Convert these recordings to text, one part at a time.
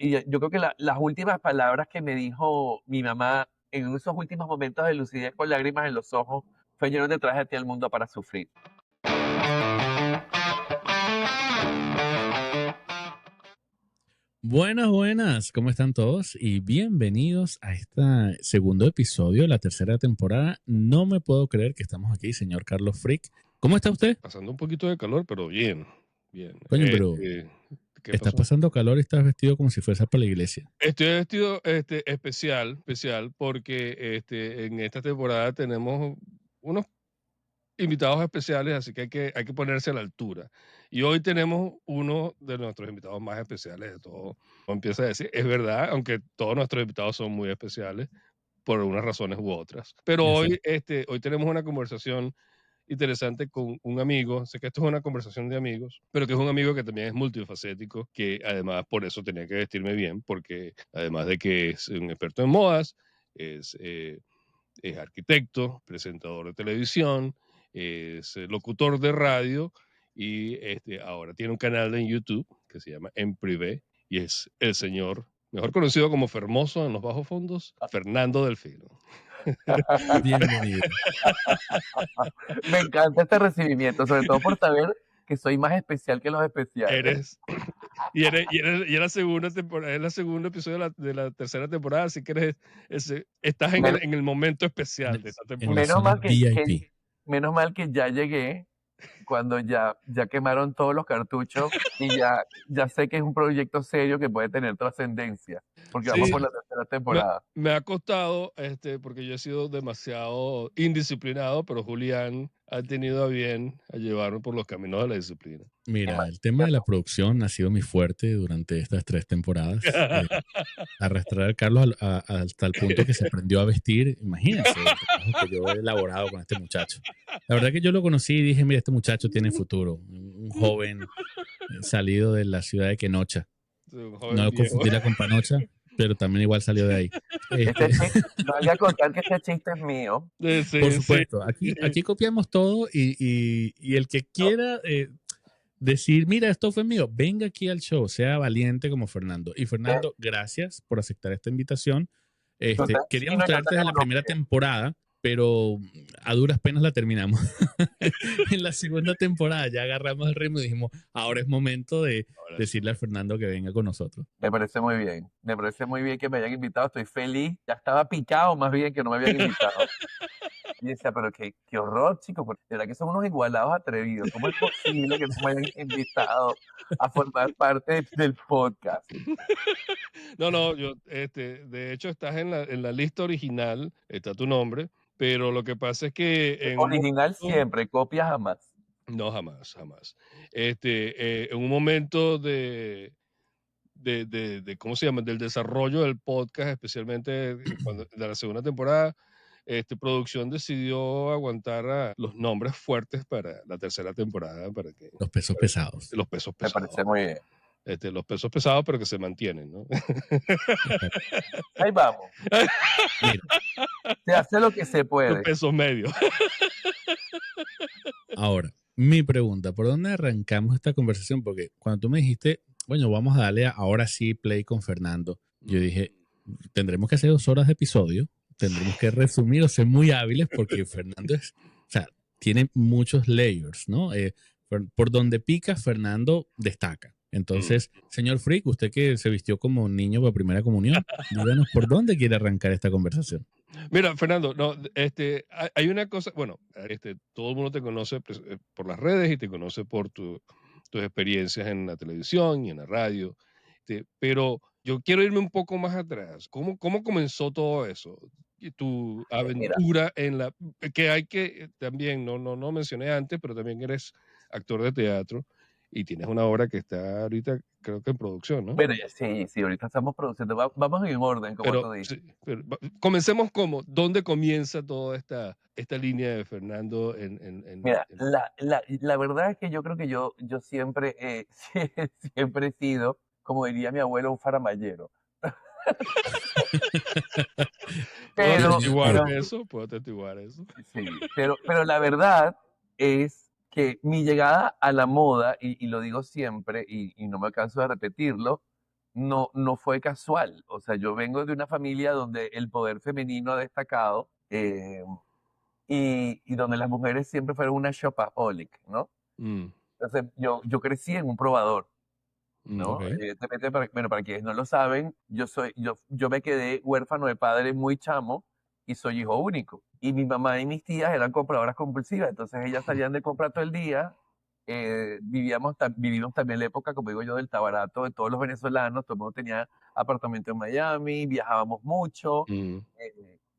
Y yo creo que las últimas palabras que me dijo mi mamá en esos últimos momentos de lucidez con lágrimas en los ojos fue: yo no te traje a ti al mundo para sufrir. Buenas, buenas, ¿cómo están todos? Y bienvenidos a este segundo episodio de la tercera temporada. No me puedo creer que estamos aquí, señor Carlos Frick. ¿Cómo está usted? Pasando un poquito de calor, pero bien, bien. Coño, pero ¿Qué estás pasó? pasando calor y estás vestido como si fuese para la iglesia. Estoy vestido especial porque en esta temporada tenemos unos invitados especiales, así que hay que ponerse a la altura. Y hoy tenemos uno de nuestros invitados más especiales de todo. Empieza a decir, es verdad, aunque todos nuestros invitados son muy especiales por unas razones u otras. Pero Exacto. hoy tenemos una conversación interesante con un amigo. Sé que esto es una conversación de amigos, pero que es un amigo que también es multifacético, que además por eso tenía que vestirme bien, porque además de que es un experto en modas, es, eh, es arquitecto, presentador de televisión, es locutor de radio y ahora tiene un canal en YouTube que se llama En Privé y es el señor, mejor conocido como Fermoso en los bajos fondos, Fernando Delfino. Bienvenido. Me encanta este recibimiento, sobre todo por saber que soy más especial que los especiales. Eres, y era segunda temporada, es el segundo episodio de la tercera temporada, así que estás Men- en el momento especial de esta En la temporada. menos zona mal VIP. menos mal que ya llegué cuando ya quemaron todos los cartuchos y ya sé que es un proyecto serio que puede tener trascendencia, porque vamos Sí, por la Exacto. tercera temporada. me ha costado, porque yo he sido demasiado indisciplinado, pero Julián ha tenido a bien a llevarme por los caminos de la disciplina. Mira, el tema de la Cierto. producción ha sido muy fuerte durante estas 3 temporadas. Arrastrar a Carlos hasta el punto que se aprendió a vestir. Imagínense el trabajo que yo he elaborado con este muchacho. La verdad que yo lo conocí y dije, mira, este muchacho tiene futuro. Un joven salido de la ciudad de Quenocha. Un joven No viejo. confundirla con Panocha, pero también igual salió de ahí. Este Este, chiste, valga contar que este chiste es mío. por Sí, sí. supuesto, aquí copiamos todo y el que quiera decir, mira, esto fue mío, venga aquí al show, sea valiente como Fernando. Y Fernando, gracias por aceptar esta invitación. Tú estás Queríamos chino y yo traerte desde la tenemos primera temporada, pero a duras penas la terminamos. En la segunda temporada ya agarramos el ritmo y dijimos, ahora es momento de Ahora sí. decirle a Fernando que venga con nosotros. Me parece muy bien. Me parece muy bien que me hayan invitado. Estoy feliz. Ya estaba picado más bien que no me habían invitado. Y decía, pero qué horror, chicos. Porque de verdad que son unos igualados atrevidos. ¿Cómo es posible que no me hayan invitado a formar parte del podcast? No, de hecho estás en la lista original, está tu nombre, pero lo que pasa es que en un Original momento, siempre, copia jamás. no, jamás, jamás. En un momento ¿cómo se llama? Del desarrollo del podcast, especialmente de la segunda temporada, producción decidió aguantar a los nombres fuertes para la tercera temporada, Los pesos pesados. los pesos Me pesados. parece muy bien. Los pesos pesados, pero que se mantienen, ¿no? Exacto. Ahí vamos. Mira, Se hace lo que se Los puede. pesos medios. ahora, mi pregunta, ¿por dónde arrancamos esta conversación? Porque cuando tú me dijiste, bueno, vamos a darle ahora sí play con Fernando, yo dije, tendremos que hacer 2 horas de episodio, tendremos que resumir o ser muy hábiles porque Fernando es, o sea, tiene muchos layers, ¿no? Por donde pica, Fernando destaca. Entonces, señor Frick, usted que se vistió como un niño para primera comunión, díganos por dónde quiere arrancar esta conversación. Mira, Fernando, no, hay una cosa, bueno, todo el mundo te conoce pues, por las redes y te conoce por tus experiencias en la televisión y en la radio, pero yo quiero irme un poco más atrás. ¿Cómo comenzó todo eso? Y tu Mira, aventura que hay que, también, no mencioné antes, pero también eres actor de teatro y tienes una obra que está ahorita, creo que en producción, ¿no? bueno, sí, ahorita estamos produciendo. Vamos en orden, como Pero, tú dices. sí, comencemos ¿dónde comienza toda esta línea de Fernando Mira, la verdad es que yo creo que yo siempre, siempre he sido, como diría mi abuelo, un faramallero. ¿Puedo Bien Pero, atestiguar añadido. pero, eso? ¿Puedo atestiguar eso? sí, pero la verdad es que mi llegada a la moda, y lo digo siempre, y no me canso de repetirlo, no fue casual. O sea, yo vengo de una familia donde el poder femenino ha destacado y donde las mujeres siempre fueron una shopaholic, ¿no? Mm, Entonces, yo crecí en un probador, ¿no? Ok. Evidentemente, para quienes no lo saben, yo me quedé huérfano de padre muy chamo y soy hijo único. Y mi mamá y mis tías eran compradoras compulsivas, entonces ellas salían de comprar todo el día. Vivimos también la época, como digo yo, del tabarato de todos los venezolanos. Todo el mundo tenía apartamento en Miami, viajábamos mucho. mm,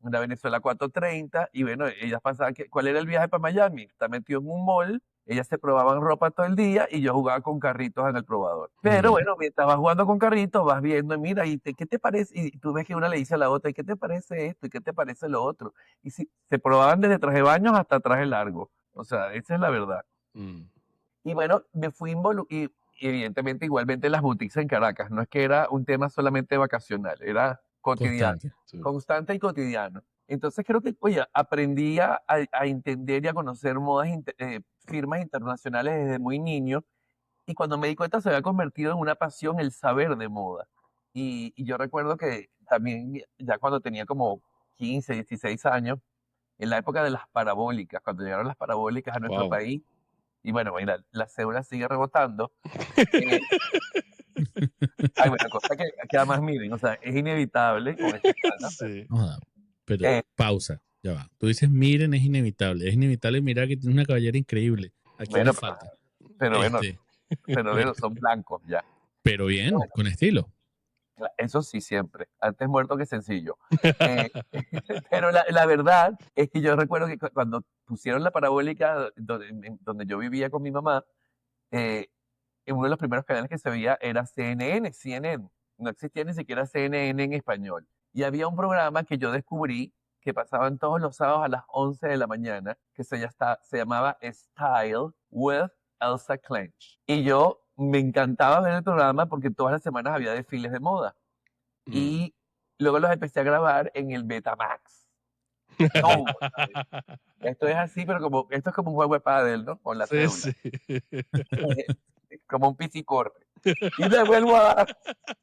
Una Venezuela 430, y bueno, ellas pasaban, ¿cuál era el viaje para Miami? Está metido en un mall, ellas se probaban ropa todo el día y yo jugaba con carritos en el probador. Pero Mm. bueno, mientras vas jugando con carritos, vas viendo, mira, ¿qué te parece? Y tú ves que una le dice a la otra, ¿y qué te parece esto? ¿Y qué te parece lo otro? Y sí, se probaban desde traje de baños hasta traje largo. O sea, esa es la verdad. mm. Y bueno, me fui y evidentemente igualmente las boutiques en Caracas, no es que era un tema solamente vacacional, era cotidiano, Constante. Sí. constante y cotidiano. Entonces creo que, oye, aprendí a entender y a conocer firmas internacionales desde muy niño, y cuando me di cuenta se había convertido en una pasión el saber de moda. Y yo recuerdo que también ya cuando tenía como 15, 16 años, en la época de las parabólicas, cuando llegaron las parabólicas a nuestro Wow. país, y bueno, mira, la cédula sigue rebotando. Eh, Hay una cosa que además miren, o sea, es inevitable con esta escala. Sí. Joda, pero Eh, pausa, ya va. Tú dices, miren, es inevitable mirar que tiene una cabellera increíble. Aquí bueno, le falta. pero bueno, Este, pero son blancos ya. pero bien, con estilo. Eso sí, siempre. Antes muerto que sencillo. Eh, pero la verdad es que yo recuerdo que cuando pusieron la parabólica donde yo vivía con mi mamá, eh, en uno de los primeros canales que se veía era CNN. No existía ni siquiera CNN en español. Y había un programa que yo descubrí que pasaban todos los sábados a las 11 de la mañana, que se llamaba Style with Elsa Clench. Y yo me encantaba ver el programa porque todas las semanas había desfiles de moda. Mm. Y luego los empecé a grabar en el Betamax. No, esto es así, pero esto es como un juego de pádel, ¿no? Con la Sí, cédula. sí. Como un piscicorre. Y le vuelvo a dar.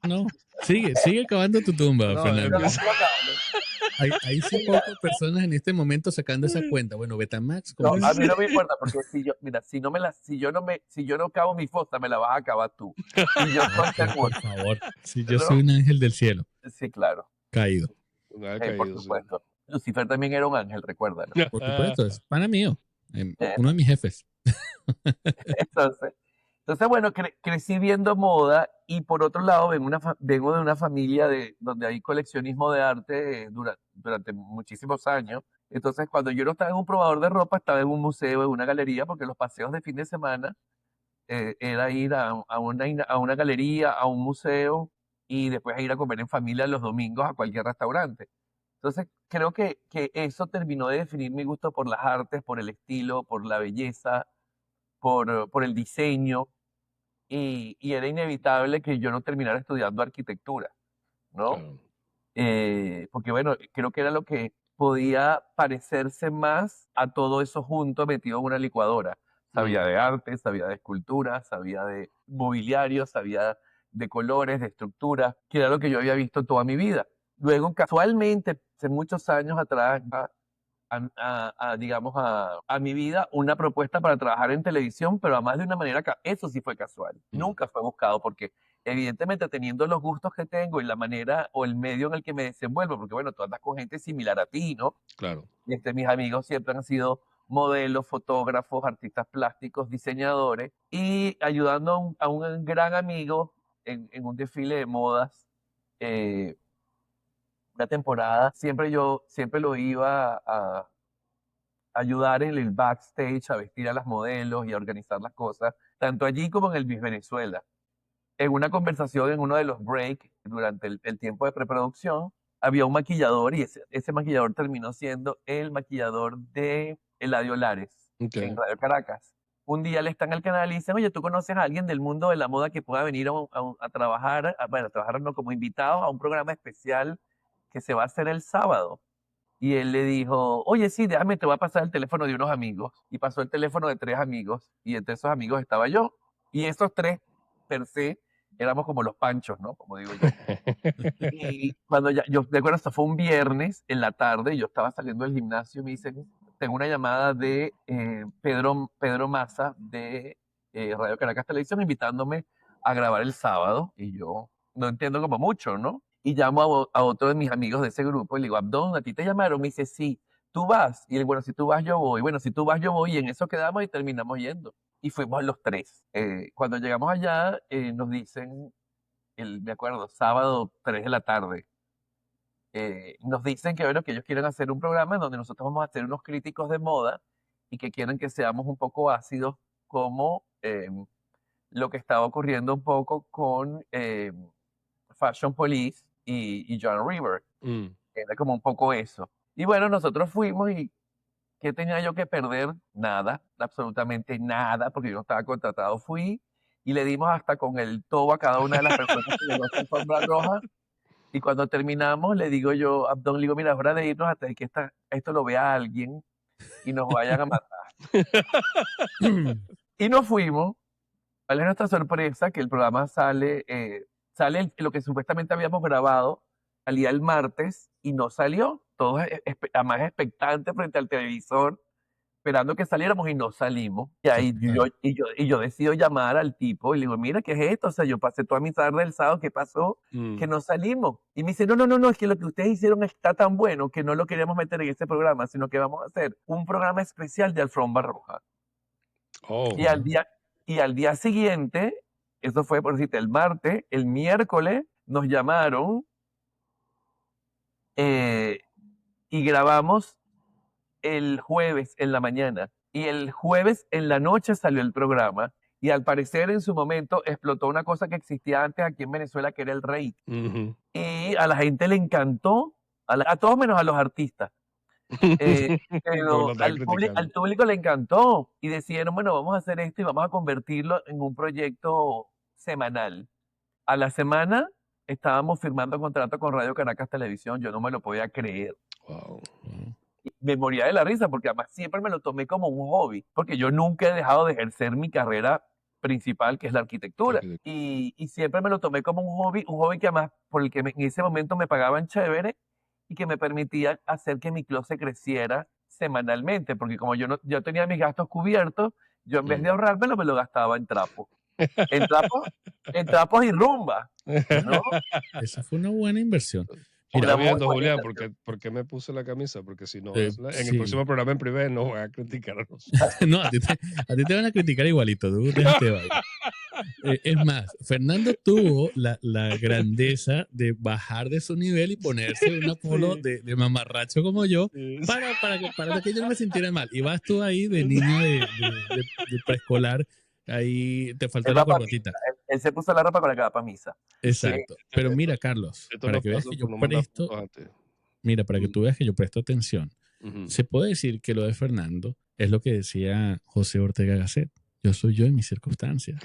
No, sigue cavando tu tumba, No, Fernando. No, empieza- no, no. Hay sí pocas personas en este momento sacando esa cuenta. Bueno, Betamax con No, a mí piscina. no me importa, porque mira, si yo no cavo mi fosa, me la vas a cavar tú. Y yo No, estoy por seguro, favor. Si yo ¿no? soy un ángel del cielo, Sí, claro, caído. Me ha por caído, sí. supuesto. Lucifer también era un ángel, recuérdalo. Por supuesto, es pana mío. Eh, Uno de mis jefes. Entonces bueno, crecí viendo moda, y por otro lado vengo de una familia donde hay coleccionismo de arte durante muchísimos años. Entonces cuando yo no estaba en un probador de ropa, estaba en un museo, en una galería, porque los paseos de fin de semana era ir a una galería, a un museo, y después ir a comer en familia los domingos a cualquier restaurante. Entonces, creo que eso terminó de definir mi gusto por las artes, por el estilo, por la belleza, por el diseño, y era inevitable que yo no terminara estudiando arquitectura, ¿no? Claro. Porque bueno, creo que era lo que podía parecerse más a todo eso junto metido en una licuadora. Sabía Mm. de arte, sabía de escultura, sabía de mobiliario, sabía de colores, de estructura, que era lo que yo había visto toda mi vida. Luego, casualmente, hace muchos años atrás, digamos, a mi vida una propuesta para trabajar en televisión, pero además de una manera, eso sí fue casual. Mm. Nunca fue buscado, porque evidentemente teniendo los gustos que tengo y la manera o el medio en el que me desenvuelvo, porque bueno, tú andas con gente similar a ti, ¿no? Claro. Mis amigos siempre han sido modelos, fotógrafos, artistas plásticos, diseñadores, y ayudando a un gran amigo en un desfile de modas, eh, una temporada, siempre lo iba a ayudar en el backstage, a vestir a las modelos y a organizar las cosas, tanto allí como en el Miss Venezuela. En una conversación en uno de los breaks, durante el tiempo de preproducción, había un maquillador, y ese maquillador terminó siendo el maquillador de Eladio Lares Ok. en Radio Caracas. Un día le están al canal y dicen, oye, ¿tú conoces a alguien del mundo de la moda que pueda venir a trabajar, bueno, a trabajar no, como invitado a un programa especial que se va a hacer el sábado? Y él le dijo, oye, sí, déjame, te voy a pasar el teléfono de unos amigos. Y pasó el teléfono de 3 amigos, y entre esos amigos estaba yo. Y esos 3, per se, éramos como los panchos, ¿no? Como digo yo. Y cuando yo recuerdo, esto fue un viernes en la tarde, yo estaba saliendo del gimnasio y me dicen, tengo una llamada de Pedro Maza de Radio Caracas Televisión invitándome a grabar el sábado, y yo no entiendo como mucho, ¿no? Y llamo a otro de mis amigos de ese grupo y le digo, Abdón, ¿a ti te llamaron? Me dice, sí, ¿tú vas? Y él, bueno, si tú vas, yo voy. Bueno, si tú vas, yo voy. Y en eso quedamos y terminamos yendo. Y fuimos los tres. Cuando llegamos allá, nos dicen, me acuerdo, sábado 3 de la tarde, nos dicen que, bueno, que ellos quieren hacer un programa en donde nosotros vamos a ser unos críticos de moda y que quieren que seamos un poco ácidos como lo que estaba ocurriendo un poco con Fashion Police y John River. Era como un poco eso. Y bueno, nosotros fuimos y ¿qué tenía yo que perder? Nada, absolutamente nada, porque yo no estaba contratado. Fui y le dimos hasta con el tobo a cada una de las personas que llegó a esta alfombra roja. Y cuando terminamos, le digo yo a Abdón, le digo, mira, es hora de irnos hasta que esto lo vea alguien y nos vayan a matar. Y nos fuimos. ¿Cuál es nuestra sorpresa? Que el programa sale lo que supuestamente habíamos grabado, salía el martes y no salió. Todos además expectantes frente al televisor, esperando que saliéramos y no salimos. Y ahí yo decido llamar al tipo y le digo, mira, ¿qué es esto? O sea, yo pasé toda mi tarde del sábado, ¿qué pasó? Que no salimos. Y me dice, no, es que lo que ustedes hicieron está tan bueno que no lo queremos meter en este programa, sino que vamos a hacer un programa especial de Alfombra Roja. Y al día siguiente, eso fue por decirte el martes, el miércoles nos llamaron y grabamos el jueves en la mañana. Y el jueves en la noche salió el programa. Y al parecer en su momento explotó una cosa que existía antes aquí en Venezuela, que era el rey. Y a la gente le encantó, a todos menos a los artistas. Pero al público le encantó y decidieron, bueno, vamos a hacer esto y vamos a convertirlo en un proyecto semanal. A la semana estábamos firmando contrato con Radio Caracas Televisión, yo no me lo podía creer. Wow. Me moría de la risa porque además siempre me lo tomé como un hobby, porque yo nunca he dejado de ejercer mi carrera principal, que es la arquitectura, y siempre me lo tomé como un hobby que además por el que en ese momento me pagaban chévere y que me permitía hacer que mi closet creciera semanalmente, porque como yo tenía mis gastos cubiertos, yo en vez de ahorrármelo me lo gastaba en trapos. En trapos y rumba, ¿no? Esa fue una buena inversión. Mira, viendo, Julián, ¿por qué me puse la camisa? Porque si no, en el próximo programa en privé no van a criticarnos. No, a ti te van a criticar igualito, tú déjate bailar. Es más, Fernando tuvo la grandeza de bajar de su nivel y ponerse un polo de mamarracho como yo para que yo no me sintiera mal. Y vas tú ahí de niño de preescolar, ahí te faltó la corbatita. Él se puso la ropa para que va para misa. Exacto. Sí. Pero mira, Carlos, para que veas que yo presto... Mira, para que tú veas que yo presto atención. Se puede decir que lo de Fernando es lo que decía José Ortega Gasset. Yo soy yo en mis circunstancias.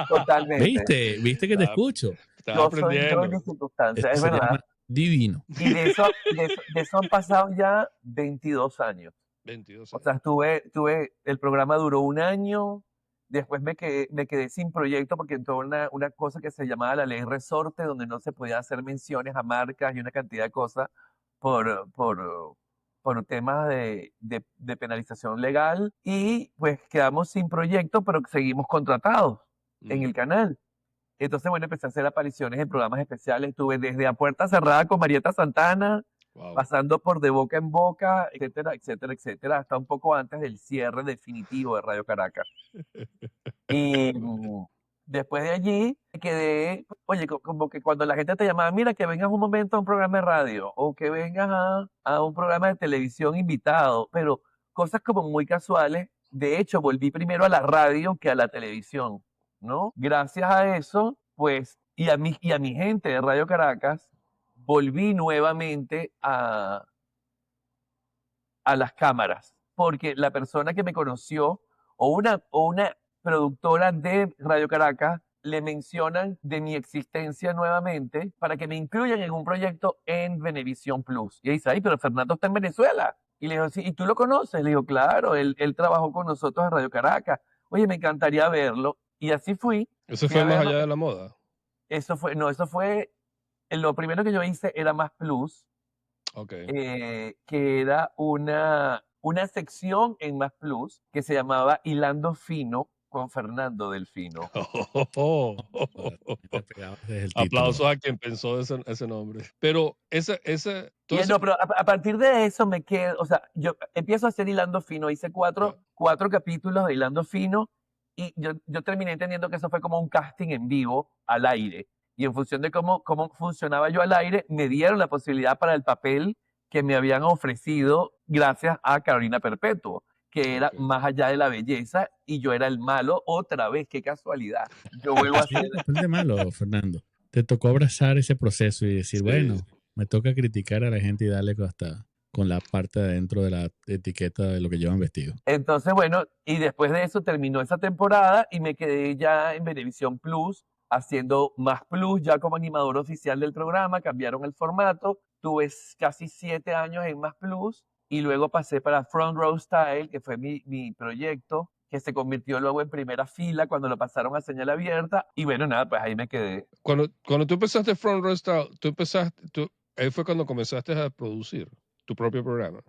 Totalmente. ¿Viste que te escucho? Yo soy yo en mis circunstancias, es verdad. Divino. Y de eso han pasado ya 22 años. 22 años. O sea, el programa duró un año, después me quedé sin proyecto porque entró una cosa que se llamaba la ley resorte, donde no se podía hacer menciones a marcas y una cantidad de cosas por temas de penalización legal, y pues quedamos sin proyecto, pero seguimos contratados en el canal. Entonces, bueno, empecé a hacer apariciones en programas especiales. Estuve desde A Puerta Cerrada con Marieta Santana, pasando por De Boca en Boca, etcétera, etcétera, etcétera, hasta un poco antes del cierre definitivo de Radio Caracas. Y después de allí quedé, oye, como que cuando la gente te llamaba, mira, que vengas un momento a un programa de radio o que vengas a un programa de televisión invitado, pero cosas como muy casuales. De hecho, volví primero a la radio que a la televisión, ¿no? Gracias a eso, pues, y a mi gente de Radio Caracas, volví nuevamente a las cámaras, porque la persona que me conoció o una productora de Radio Caracas le mencionan de mi existencia nuevamente para que me incluyan en un proyecto en Venevisión Plus. Y dice, ay, pero Fernando está en Venezuela. Y le digo, sí, ¿y tú lo conoces? Le digo, claro, él trabajó con nosotros en Radio Caracas. Oye, me encantaría verlo. Y así fui. ¿Eso fue más allá de la moda? eso fue, lo primero que yo hice era Más Plus, Ok. que era una sección en Más Plus que se llamaba Hilando Fino con Fernando Delfino. Te pegabas desde el título. Aplausos a quien pensó ese nombre. Pero todo ese- No, pero a partir de eso me quedo, o sea, yo empiezo a hacer Hilando Fino, hice cuatro capítulos de Hilando Fino y yo terminé entendiendo que eso fue como un casting en vivo al aire. Y en función de cómo funcionaba yo al aire, me dieron la posibilidad para el papel que me habían ofrecido gracias a Carolina Perpetuo, que era Ok. Más allá de la belleza, y yo era el malo otra vez, qué casualidad. Yo vuelvo a Sí, ser el papel de malo, Fernando. Te tocó abrazar ese proceso y decir, Sí. bueno, me toca criticar a la gente y darle hasta con la parte de adentro de la etiqueta de lo que llevan vestido. Entonces, bueno, y después de eso terminó esa temporada y me quedé ya en Venevisión Plus, haciendo Más Plus, ya como animador oficial del programa, cambiaron el formato, tuve casi 7 años en Más Plus y luego pasé para Front Row Style, que fue mi proyecto, que se convirtió luego en Primera Fila cuando lo pasaron a señal abierta y bueno, nada, pues ahí me quedé. Cuando tú empezaste Front Row Style, ahí fue cuando comenzaste a producir tu propio programa.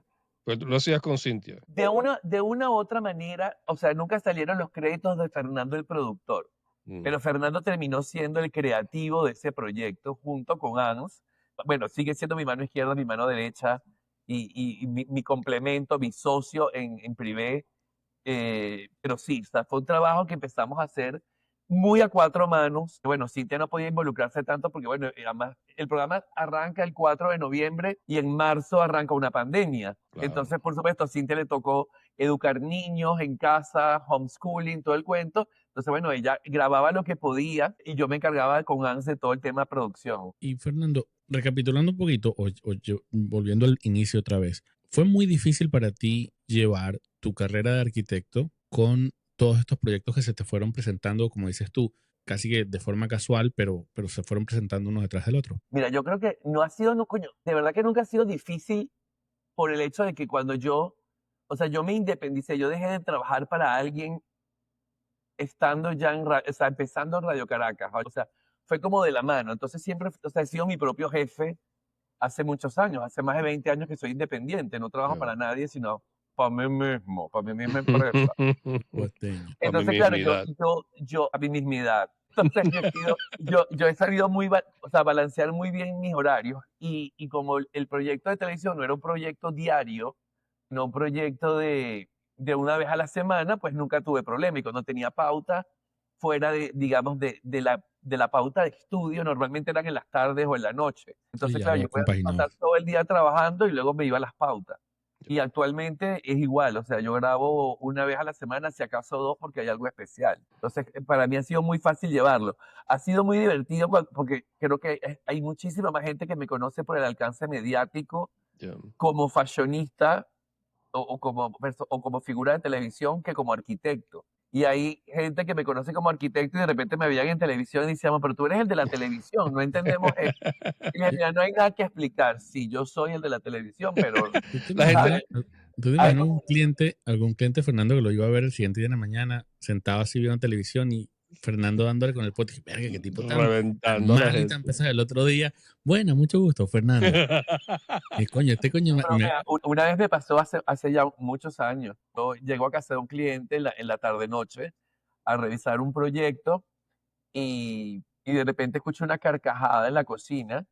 Pues tú lo hacías con Cintia. De una u otra manera, o sea, nunca salieron los créditos de Fernando el productor. Mm, Pero Fernando terminó siendo el creativo de ese proyecto junto con Ans. Bueno, sigue siendo mi mano izquierda, mi mano derecha y mi complemento, mi socio en Privé. Pero sí, o sea, fue un trabajo que empezamos a hacer muy a cuatro manos. Bueno, Cintia no podía involucrarse tanto porque, bueno, además el programa arranca el 4 de noviembre y en marzo arranca una pandemia. claro. Entonces, por supuesto, a Cintia le tocó educar niños en casa, homeschooling, todo el cuento. Entonces, bueno, ella grababa lo que podía y yo me encargaba con Ans de todo el tema de producción. Y Fernando, recapitulando un poquito, volviendo al inicio otra vez, ¿fue muy difícil para ti llevar tu carrera de arquitecto con todos estos proyectos que se te fueron presentando, como dices tú, casi que de forma casual, pero se fueron presentando uno detrás del otro? Mira, yo creo que no ha sido, no, coño, de verdad que nunca ha sido difícil por el hecho de que cuando o sea, yo me independicé, yo dejé de trabajar para alguien estando ya o sea, empezando en Radio Caracas, o sea, fue como de la mano, entonces siempre, o sea, he sido mi propio jefe hace muchos años, hace más de 20 años que soy independiente, no trabajo para nadie, sino para mí misma empresa. Costeño. A mi Entonces, claro, mismidad. a mi mismidad. Entonces, yo he sabido o sea, balancear muy bien mis horarios y como el proyecto de televisión no era un proyecto diario, no un proyecto de una vez a la semana, pues nunca tuve problema. Y cuando tenía pauta fuera digamos, de la pauta de estudio, normalmente eran en las tardes o en la noche. Sí, Entonces, ya claro, lo yo podía compaginó. pasar todo el día trabajando y luego me iba a las pautas. Y actualmente es igual, o sea, yo grabo una vez a la semana, si acaso dos, porque hay algo especial. Entonces, para mí ha sido muy fácil llevarlo. Ha sido muy divertido porque creo que hay muchísima más gente que me conoce por el alcance mediático Ya. como fashionista o como figura de televisión que como arquitecto. Y hay gente que me conoce como arquitecto y de repente me veían en televisión y decían, pero tú eres el de la televisión, no entendemos esto. Y le decía, no hay nada que explicar. Sí, yo soy el de la televisión, pero ¿Tú te La gente, imaginas, tú te hay imaginas algún cliente, Fernando, que lo iba a ver el siguiente día de la mañana, sentado así viendo televisión y Fernando dándole con el pote? Y dije, verga, qué tipo tan reventando a la malo y tan gente. pesado. El otro día, bueno, mucho gusto, Fernando. Y coño, este coño pero mira, una vez me pasó hace ya muchos años. Yo llego a casa de un cliente en la tarde-noche a revisar un proyecto y de repente escucho una carcajada en la cocina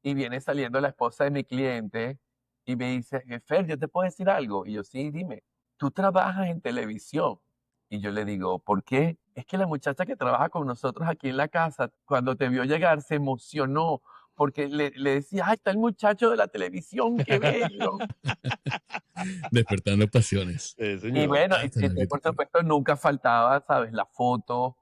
y viene saliendo la esposa de mi cliente y me dice, Fer, ¿yo te puedo decir algo? Y yo, sí, dime, tú trabajas en televisión. Y yo le digo, ¿por qué? Es que la muchacha que trabaja con nosotros aquí en la casa, cuando te vio llegar, se emocionó porque le decía, ay, está el muchacho de la televisión, qué bello. despertando pasiones. Sí, Y señor. bueno, Hasta en y por arquitectura. supuesto nunca faltaba, ¿sabes? La foto.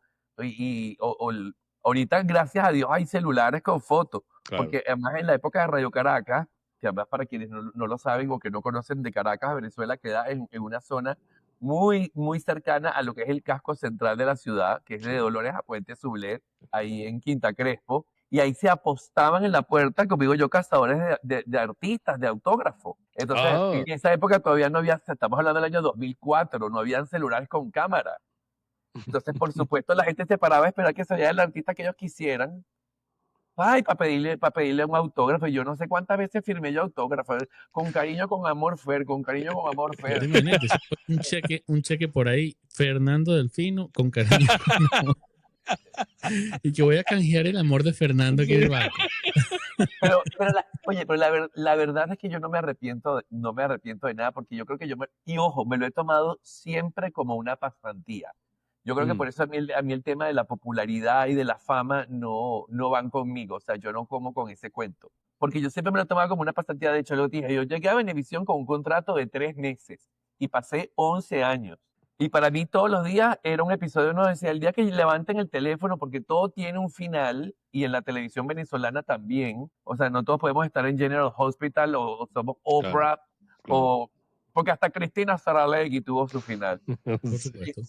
Ahorita, gracias a Dios, hay celulares con fotos. Claro. Porque además en la época de Radio Caracas, que además para quienes no lo saben o que no conocen de Caracas a Venezuela, queda en una zona muy, muy cercana a lo que es el casco central de la ciudad, que es de Sí. Dolores a Puente Sublet, ahí en Quinta Crespo. Y ahí se apostaban en la puerta, como digo yo, cazadores de artistas, de autógrafos. Entonces, Ah, en esa época todavía no había, estamos hablando del año 2004, no habían celulares con cámara. Entonces, por supuesto, la gente se paraba a esperar que saliera el artista que ellos quisieran Ay, para pedirle un autógrafo. Yo no sé cuántas veces firmé yo autógrafo. Con cariño, con amor, Fer. Con cariño, con amor, Pero Fer. imagínate, eso fue un cheque por ahí, Fernando Delfino, con cariño. Con amor. Y que voy a canjear el amor de Fernando aquí en el banco. Oye, pero la verdad es que yo no me arrepiento de nada, porque yo creo que y ojo, me lo he tomado siempre como una pasantía. Yo creo que Mm, por eso a mí el tema de la popularidad y de la fama no van conmigo. O sea, yo no como con ese cuento. Porque yo siempre me lo he tomado como una pasantía. De hecho, lo dije, yo llegué a Venevisión con un contrato de 3 meses y pasé 11 años. Y para mí todos los días era un episodio, no decía, el día que levanten el teléfono, porque todo tiene un final, y en la televisión venezolana también. O sea, no todos podemos estar en General Hospital o somos claro, Oprah, claro. porque hasta Cristina Saralegui tuvo su final. Por Sí. supuesto.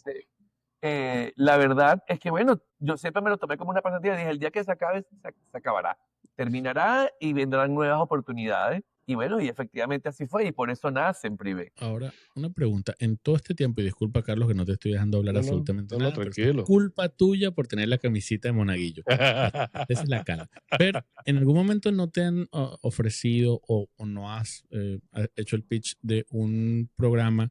La verdad es que, bueno, yo siempre me lo tomé como una pasantía. Dije, el día que se acabe, se acabará. Terminará y vendrán nuevas oportunidades. Y bueno, y efectivamente así fue. Y por eso nace en Privé. Ahora, una pregunta. En todo este tiempo, y disculpa, Carlos, que no te estoy dejando hablar No, absolutamente no, nada, pero eso es tranquilo. culpa tuya por tener la camisita de Monaguillo. Esa es la cara. Pero, ¿en algún momento no te han ofrecido o no has hecho el pitch de un programa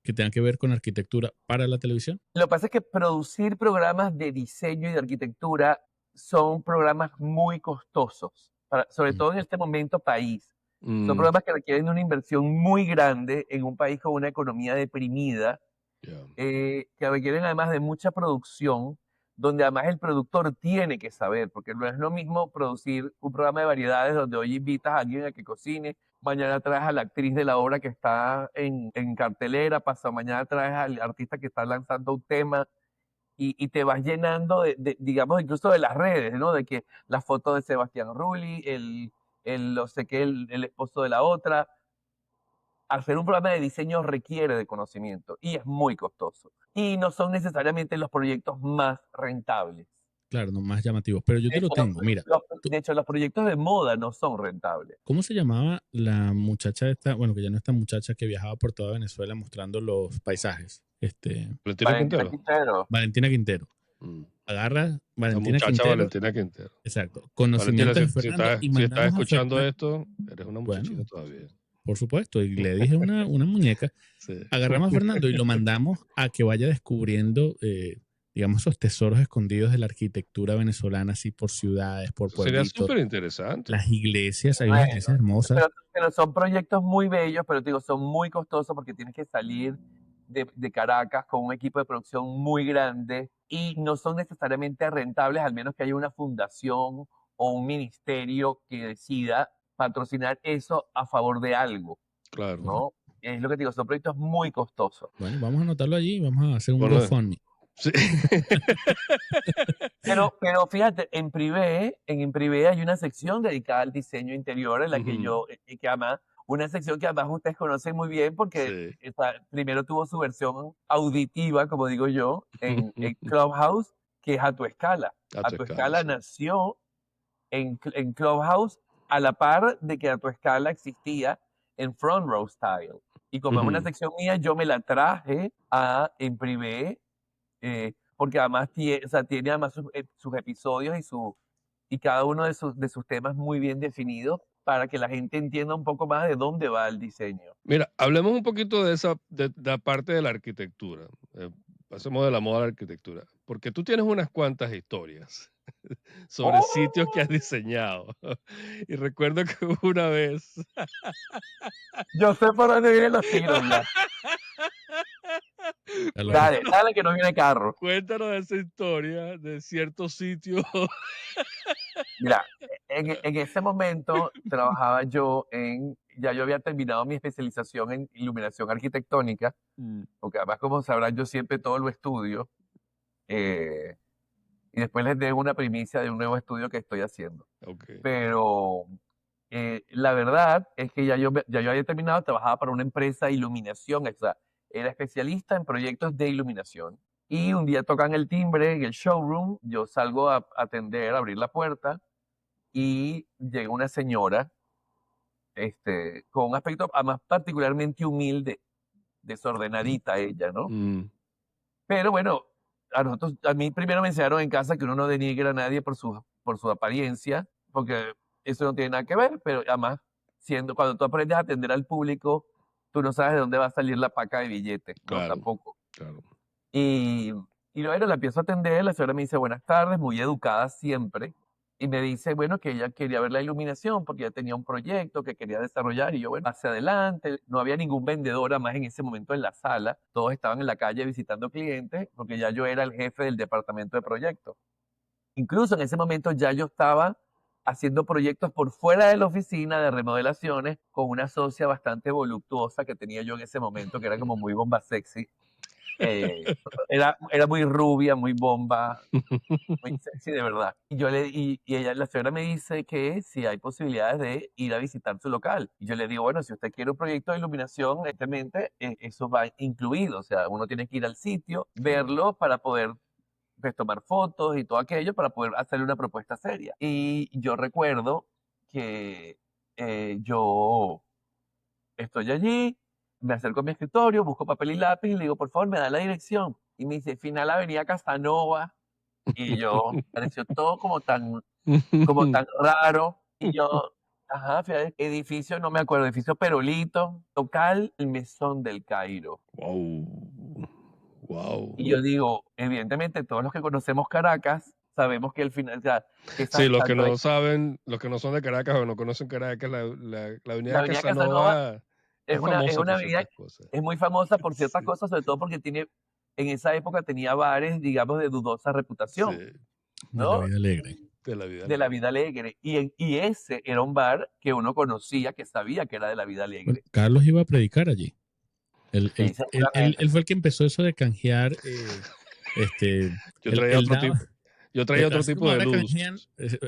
que tenga que ver con arquitectura para la televisión? Lo que pasa es que producir programas de diseño y de arquitectura son programas muy costosos, sobre todo en este momento país. Son Mm, programas que requieren de una inversión muy grande en un país con una economía deprimida, ya. que requieren además de mucha producción, donde además el productor tiene que saber, porque no es lo mismo producir un programa de variedades donde hoy invitas a alguien a que cocine, mañana traes a la actriz de la obra que está en cartelera, pasado mañana traes al artista que está lanzando un tema, y te vas llenando digamos, incluso de las redes, ¿no? De que la foto de Sebastián Rulli, no sé qué, el esposo de la otra. Hacer un programa de diseño requiere de conocimiento y es muy costoso. Y no son necesariamente los proyectos más rentables. Claro, no más llamativos. Pero yo te lo tengo. Mira, De hecho, los proyectos de moda no son rentables. ¿cómo se llamaba la muchacha esta? Bueno, que ya no es esta muchacha que viajaba por toda Venezuela mostrando los paisajes. Valentina Valentina Quintero. Quintero. Valentina Quintero. Mm. Agarra La Valentina muchacha Quintero. Valentina Quintero. Exacto. Valentina, Conocimientos de si Fernando y estás mandamos a escuchando Fernando. esto, eres una muchachita Bueno, todavía. por supuesto. Y le dije una muñeca. Sí. Agarramos a Fernando y lo mandamos a que vaya descubriendo, digamos, esos tesoros escondidos de la arquitectura venezolana, así por ciudades, por Eso sería pueblitos. súper interesante. Las iglesias, hay unas iglesias hermosas. Pero son proyectos muy bellos, pero te digo, son muy costosos porque tienes que salir de Caracas con un equipo de producción muy grande y no son necesariamente rentables, al menos que haya una fundación o un ministerio que decida patrocinar eso a favor de algo, Claro. ¿no? Es lo que te digo, son proyectos muy costosos. Bueno, vamos a anotarlo allí, vamos a hacer un Ponlo- GoFundMe. Sí. Pero fíjate, en Privé hay una sección dedicada al diseño interior en la que Ujú. que además, una sección que además ustedes conocen muy bien porque Sí. primero tuvo su versión auditiva, como digo yo, en Clubhouse, que es A Tu Escala. A Tu Escala sí. nació en Clubhouse a la par de que A Tu Escala existía en Front Row Style. Y como es una Ujú. sección mía, yo me la traje en Privé, porque además tiene además sus episodios y cada uno de sus temas muy bien definidos para que la gente entienda un poco más de dónde va el diseño. Mira, hablemos un poquito de la parte de la arquitectura. Pasemos de la moda a la arquitectura. Porque tú tienes unas cuantas historias sobre sitios que has diseñado. Y recuerdo que una vez. Yo sé por dónde vienen los tiros ya. Dale que no viene carro. Cuéntanos esa historia de cierto sitio. Mira, en ese momento trabajaba ya yo había terminado mi especialización en iluminación arquitectónica, porque además, como sabrán, yo siempre todo lo estudio, y después les dejo una primicia de un nuevo estudio que estoy haciendo. Okay. Pero la verdad es que ya yo había terminado, trabajaba para una empresa de iluminación, o sea, era especialista en proyectos de iluminación. Y un día tocan el timbre en el showroom, yo salgo a atender, a abrir la puerta, y llega una señora con un aspecto además particularmente humilde, desordenadita ella, ¿no? Pero bueno, a mí primero me enseñaron en casa que uno no denigra a nadie por su apariencia, porque eso no tiene nada que ver, pero además, cuando tú aprendes a atender al público, tú no sabes de dónde va a salir la paca de billetes, ¿no? Claro, Tampoco. claro. Y luego la empiezo a atender, la señora me dice buenas tardes, muy educada siempre, y me dice, bueno, que ella quería ver la iluminación porque ella tenía un proyecto que quería desarrollar, y yo, bueno, hacia adelante, no había ningún vendedor además en ese momento en la sala, todos estaban en la calle visitando clientes, porque ya yo era el jefe del departamento de proyectos. Incluso en ese momento ya yo estaba haciendo proyectos por fuera de la oficina de remodelaciones con una socia bastante voluptuosa que tenía yo en ese momento, que era como muy bomba sexy. Era muy rubia, muy bomba, muy sexy de verdad. La señora me dice que si hay posibilidades de ir a visitar su local. Y yo le digo, bueno, si usted quiere un proyecto de iluminación, evidentemente eso va incluido. O sea, uno tiene que ir al sitio, verlo para poder pues, tomar fotos y todo aquello para poder hacerle una propuesta seria. Y yo recuerdo que yo estoy allí, me acerco a mi escritorio, busco papel y lápiz y le digo, por favor, me da la dirección. Y me dice, final Avenida Casanova. Y yo, pareció todo como tan raro. Y yo, ajá, fíjate, edificio, no me acuerdo, edificio Perolito, local, el Mesón del Cairo. Wow. Wow. Y yo digo, evidentemente, todos los que conocemos Caracas, sabemos que el final, o sea, que Sí, los que tanto no saben, los que no son de Caracas o no conocen Caracas, la la avenida avenida Casanova Casanova es es es famosa una por avenida, ciertas cosas. es muy famosa por ciertas Sí, cosas, sobre todo porque en esa época tenía bares, digamos, de dudosa sí, reputación, De la ¿no? vida alegre. de la vida De la alegre. vida alegre. Y ese era un bar que uno conocía, que sabía que era de la vida Bueno, alegre. Carlos iba a predicar allí. Él, Sí, él, él, él- seguramente. él fue el que empezó eso de canjear. Yo Él, traía él otro daba, tipo, yo traía otro así tipo como de ahora luz. canjean,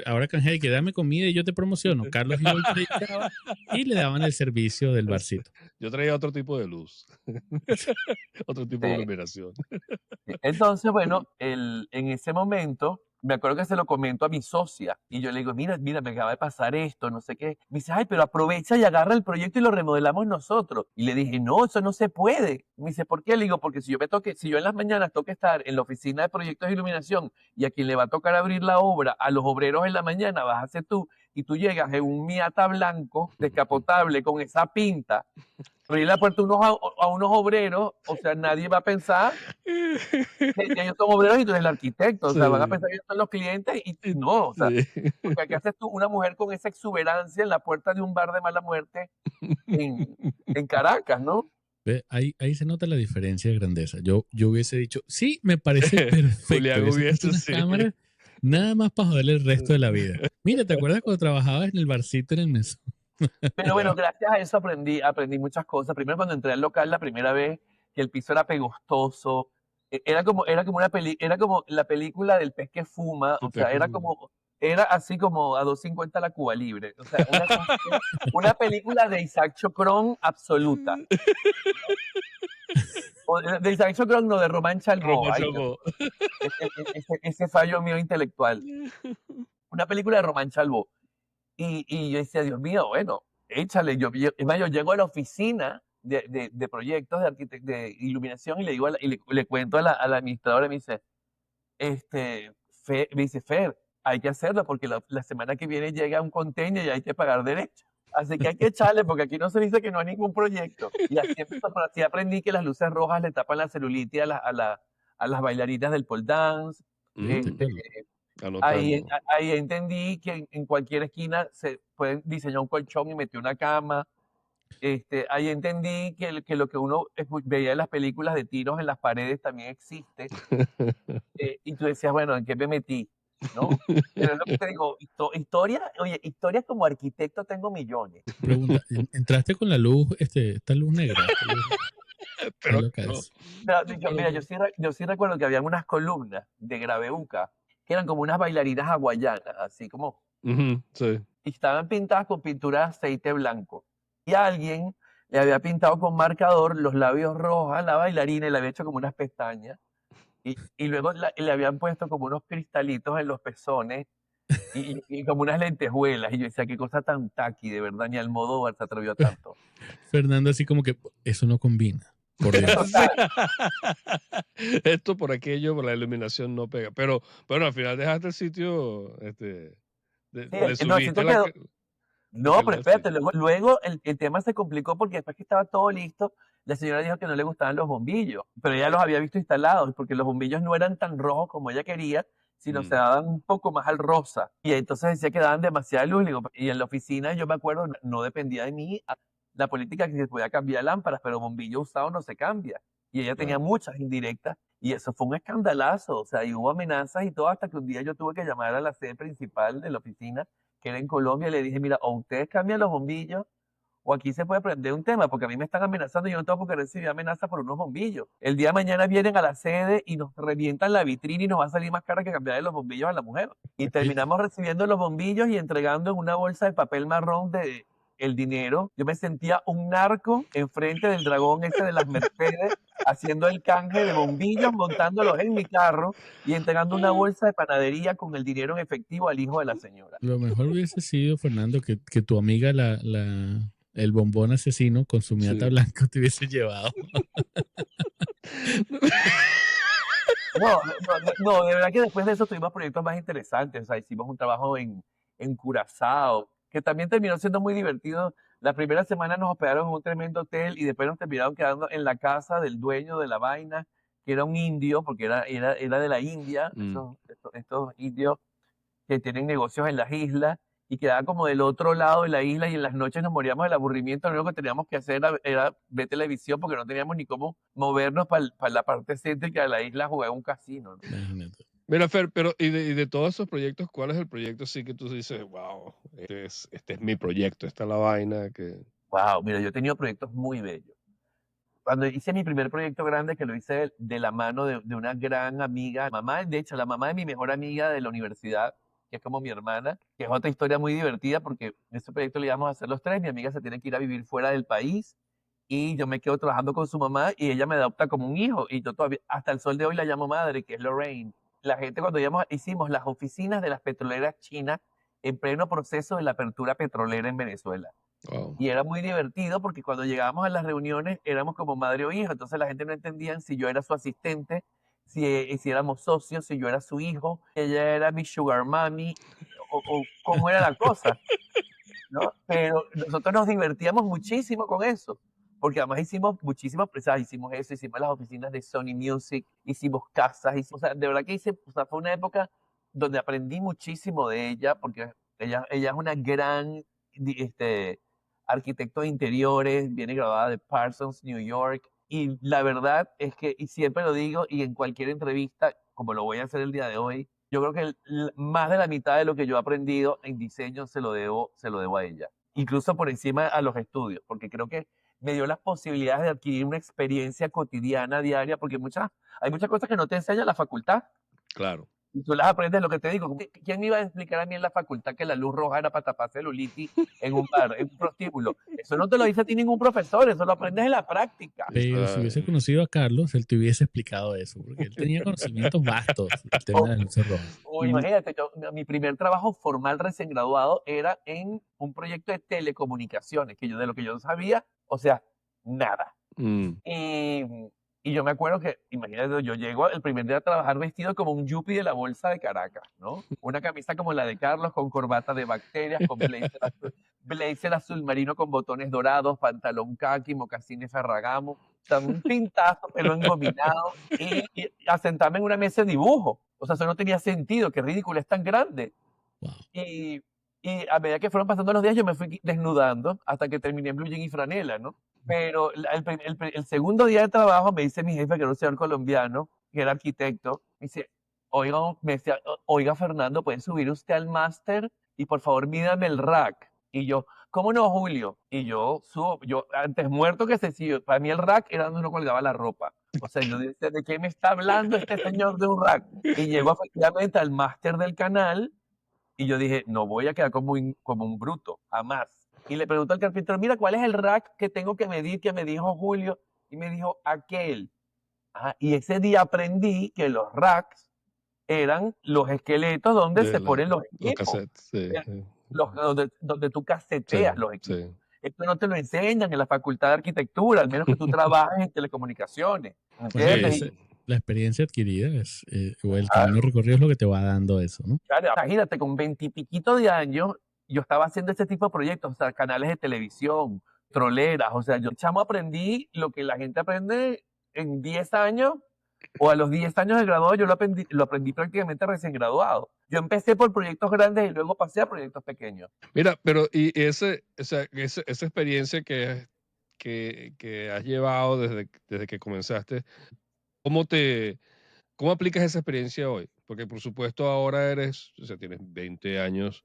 ahora canjea y que dame comida y yo te promociono. Carlos iba y predicaba y le daban el servicio del barcito. Yo traía otro tipo de luz, otro tipo de Sí. iluminación. Entonces, bueno, en ese momento, me acuerdo que se lo comento a mi socia y yo le digo, mira, me acaba de pasar esto, no sé qué. Me dice, ay, pero aprovecha y agarra el proyecto y lo remodelamos nosotros. Y le dije, no, eso no se puede. Me dice, ¿por qué? Le digo, porque si yo en las mañanas tengo que estar en la oficina de proyectos de iluminación y a quien le va a tocar abrir la obra, a los obreros en la mañana vas a ser tú, y tú llegas en un Miata blanco, descapotable, con esa pinta, abrir la puerta a unos obreros, o sea, nadie va a pensar que ellos son obreros y tú eres el arquitecto, o sea, van a Sí, pensar que ellos son los clientes y no, o sea, sí. porque aquí haces tú una mujer con esa exuberancia en la puerta de un bar de mala muerte en Caracas, ¿no? Ve, ahí se nota la diferencia de grandeza. Yo hubiese dicho, sí, me parece perfecto. Julián Hubiese puesto hubiese, unas sí. cámaras nada más para joderle el resto de la vida. Mira, ¿te acuerdas cuando trabajabas en el barcito en el mesón? Pero bueno, gracias a eso aprendí muchas cosas. Primero cuando entré al local la primera vez, que el piso era pegostoso, era como la película del pez que fuma, o sea, era así como a 2.50 la Cuba Libre, o sea, era una película de Isaac Chocrón absoluta. O de Isaac Chocrón, no, de Román Chalbó. Roma Ay, Dios Chabó. mío, ese fallo mío intelectual. Una película de Román Chalbó. Y yo decía, Dios mío, bueno, échale. Es más, yo llego a la oficina de proyectos de iluminación y le digo le cuento a la administradora y me dice, me dice, Fer, hay que hacerlo porque la semana que viene llega un contenio y hay que pagar derecho. Así que hay que echarle porque aquí no se dice que no hay ningún proyecto. Y así empezó, pero así aprendí que las luces rojas le tapan la celulitis a las bailarinas del pole dance. Viste, Mm, Carlos. anotando. Ahí entendí que en cualquier esquina se pueden diseñar un colchón y meter una cama. Ahí entendí que lo que uno veía en las películas de tiros en las paredes también existe. Y tú decías, bueno, ¿en qué me metí? ¿No? Pero es lo que te digo, historias como arquitecto tengo millones. Pregunta, ¿entraste con la luz, esta luz negra? Está Pero loca no. eso. Mira, yo sí recuerdo que había unas columnas de Graveuca que eran como unas bailarinas hawaianas, así como, Ujú, sí. y estaban pintadas con pintura de aceite blanco. Y alguien le había pintado con marcador los labios rojos a la bailarina y le había hecho como unas pestañas. Y luego le habían puesto como unos cristalitos en los pezones y como unas lentejuelas. Y yo decía, qué cosa tan taqui, de verdad, ni Almodóvar se atrevió a tanto. Fernando así como que eso no combina. Por Dios. Sí. Esto por aquello, por la iluminación no pega. Pero bueno, al final dejaste el sitio Le, Sí, le no, subiste siento la... que ca- no, pero escalaste. espérate, luego el tema se complicó porque después que estaba todo listo, la señora dijo que no le gustaban los bombillos, pero ella los había visto instalados porque los bombillos no eran tan rojos como ella quería, sino se Mm, daban un poco más al rosa. Y entonces decía que daban demasiada luz. Le digo, y en la oficina yo me acuerdo, no dependía de mí la política que se podía cambiar lámparas, pero bombillo usado no se cambia. Y ella tenía claro. muchas indirectas y eso fue un escandalazo, o sea, y hubo amenazas y todo hasta que un día yo tuve que llamar a la sede principal de la oficina que era en Colombia, y le dije, mira, o ustedes cambian los bombillos, o aquí se puede prender un tema, porque a mí me están amenazando y yo no tengo por qué recibir amenazas por unos bombillos. El día de mañana vienen a la sede y nos revientan la vitrina y nos va a salir más cara que cambiarle los bombillos a la mujer. Y terminamos recibiendo los bombillos y entregando en una bolsa de papel marrón el dinero. Yo me sentía un narco enfrente del dragón ese de las Mercedes, haciendo el canje de bombillos, montándolos en mi carro y entregando una bolsa de panadería con el dinero en efectivo al hijo de la señora. Lo mejor hubiese sido, Fernando, que tu amiga, el bombón asesino con su miata Sí. blanca te hubiese llevado. No, de verdad que después de eso tuvimos proyectos más interesantes. O sea, hicimos un trabajo en Curazao, que también terminó siendo muy divertido. La primera semana nos hospedaron en un tremendo hotel y después nos terminaron quedando en la casa del dueño de la vaina, que era un indio, porque era de la India, Mm. estos indios que tienen negocios en las islas y quedaba como del otro lado de la isla y en las noches nos moríamos del aburrimiento. Lo único que teníamos que hacer era ver televisión porque no teníamos ni cómo movernos para la parte céntrica de la isla a jugar un casino, ¿no? Imagínate. Mira, Fer, pero y de todos esos proyectos, ¿cuál es el proyecto sí que tú dices, wow, este es mi proyecto, esta es la vaina que... Wow, mira, yo he tenido proyectos muy bellos. Cuando hice mi primer proyecto grande, que lo hice de la mano de una gran amiga, mamá, de hecho, la mamá de mi mejor amiga de la universidad, que es como mi hermana, que es otra historia muy divertida porque en ese proyecto le íbamos a hacer los tres, mi amiga se tiene que ir a vivir fuera del país y yo me quedo trabajando con su mamá y ella me adopta como un hijo y yo todavía, hasta el sol de hoy la llamo madre, que es Lorraine. La gente cuando hicimos las oficinas de las petroleras chinas en pleno proceso de la apertura petrolera en Venezuela. Wow. Y era muy divertido porque cuando llegábamos a las reuniones éramos como madre o hijo, entonces la gente no entendía si yo era su asistente, si éramos socios, si yo era su hijo, ella era mi sugar mommy o cómo era la cosa, ¿no? Pero nosotros nos divertíamos muchísimo con eso, porque además hicimos muchísimas presas, hicimos eso, hicimos las oficinas de Sony Music, hicimos casas, o sea, de verdad que o sea, fue una época donde aprendí muchísimo de ella, porque ella es una gran arquitecto de interiores, viene graduada de Parsons, New York, y la verdad es que, y siempre lo digo, y en cualquier entrevista, como lo voy a hacer el día de hoy, yo creo que más de la mitad de lo que yo he aprendido en diseño se lo debo a ella. Incluso por encima a los estudios, porque creo que me dio las posibilidades de adquirir una experiencia cotidiana, diaria, porque hay muchas cosas que no te enseña la facultad. Claro. Y tú las aprendes, lo que te digo. ¿Quién me iba a explicar a mí en la facultad que la luz roja era para tapar celulitis en un bar, en un prostíbulo? Eso no te lo dice a ti ningún profesor, eso lo aprendes en la práctica. Pero si hubiese conocido a Carlos, él te hubiese explicado eso, porque él tenía conocimientos vastos del tema de las luces rojas. O imagínate, mi primer trabajo formal recién graduado era en un proyecto de telecomunicaciones, de lo que yo no sabía, o sea, nada. Mm. Y yo me acuerdo que, imagínate, yo llego el primer día a trabajar vestido como un yuppie de la bolsa de Caracas, ¿no? Una camisa como la de Carlos, con corbata de bacterias, con blazer azul marino con botones dorados, pantalón khaki, mocasines Ferragamo, o sea, un pintazo, pelo engominado, y a sentarme en una mesa de dibujo. O sea, eso no tenía sentido, qué ridículo, es tan grande. Wow. Y a medida que fueron pasando los días, yo me fui desnudando hasta que terminé en blue jean y franela, ¿no? Pero el segundo día de trabajo me dice mi jefe, que era un señor colombiano, que era arquitecto, me decía, oiga Fernando, ¿puede subir usted al máster? Y por favor mídame el rack. Y yo, ¿cómo no, Julio? Y yo subo, antes muerto que sencillo, para mí el rack era donde uno colgaba la ropa. O sea, yo decía, ¿de qué me está hablando este señor de un rack? Y llego efectivamente al máster del canal y yo dije, no voy a quedar como un bruto, jamás. Y le pregunto al carpintero, mira, ¿cuál es el rack que tengo que medir que me dijo Julio? Y me dijo, aquel. Y ese día aprendí que los racks eran los esqueletos donde se ponen los Los equipos, cassettes, sí. donde tú caseteas Sí, los equipos. sí. Esto no te lo enseñan en la facultad de arquitectura, al menos que tú trabajes en telecomunicaciones, O sea, ¿entiendes? Sí. La experiencia adquirida o el camino recorrido es lo que te va dando eso, ¿no? Claro, imagínate, con 20 y piquito de años, yo estaba haciendo este tipo de proyectos, o sea, canales de televisión, troleras, o sea, yo, chamo, aprendí lo que la gente aprende en 10 años, o a los 10 años de graduado, yo lo aprendí prácticamente recién graduado. Yo empecé por proyectos grandes y luego pasé a proyectos pequeños. Mira, pero y esa experiencia que has llevado desde que comenzaste, ¿cómo cómo aplicas esa experiencia hoy? Porque por supuesto ahora o sea, tienes 20 años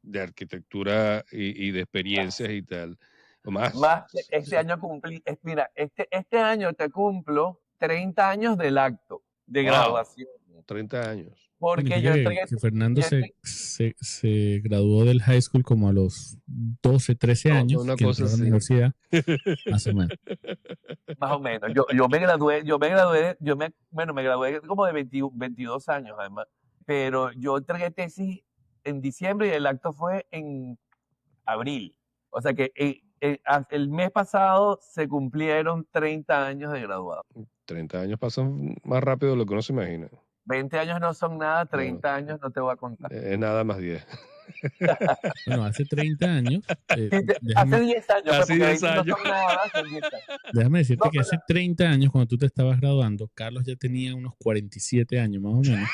de arquitectura y de experiencias y tal, o más. Más que este año cumplí, mira, este año te cumplo 30 años del acto de Wow, graduación, 30 años. porque Significa yo entregué, que Fernando yo entregué se graduó del high school como a los 12, 13 No, años, una que cosa entró a la así. universidad, más o menos. más o menos. Bueno, me gradué como de 22 años además, pero yo entregué tesis en diciembre y el acto fue en abril. O sea que el mes pasado se cumplieron 30 años de graduado. 30 años pasan más rápido de lo que uno se imagina. 20 años no son nada, No, 30 años no te voy a contar. es nada más 10. Bueno, hace 30 años, Hace 10 años, pues, Casi porque 10 20 no años. son nada, hace 10 años. déjame decirte No, que hace 30 años, cuando tú te estabas graduando, Carlos ya tenía unos 47 años más o menos.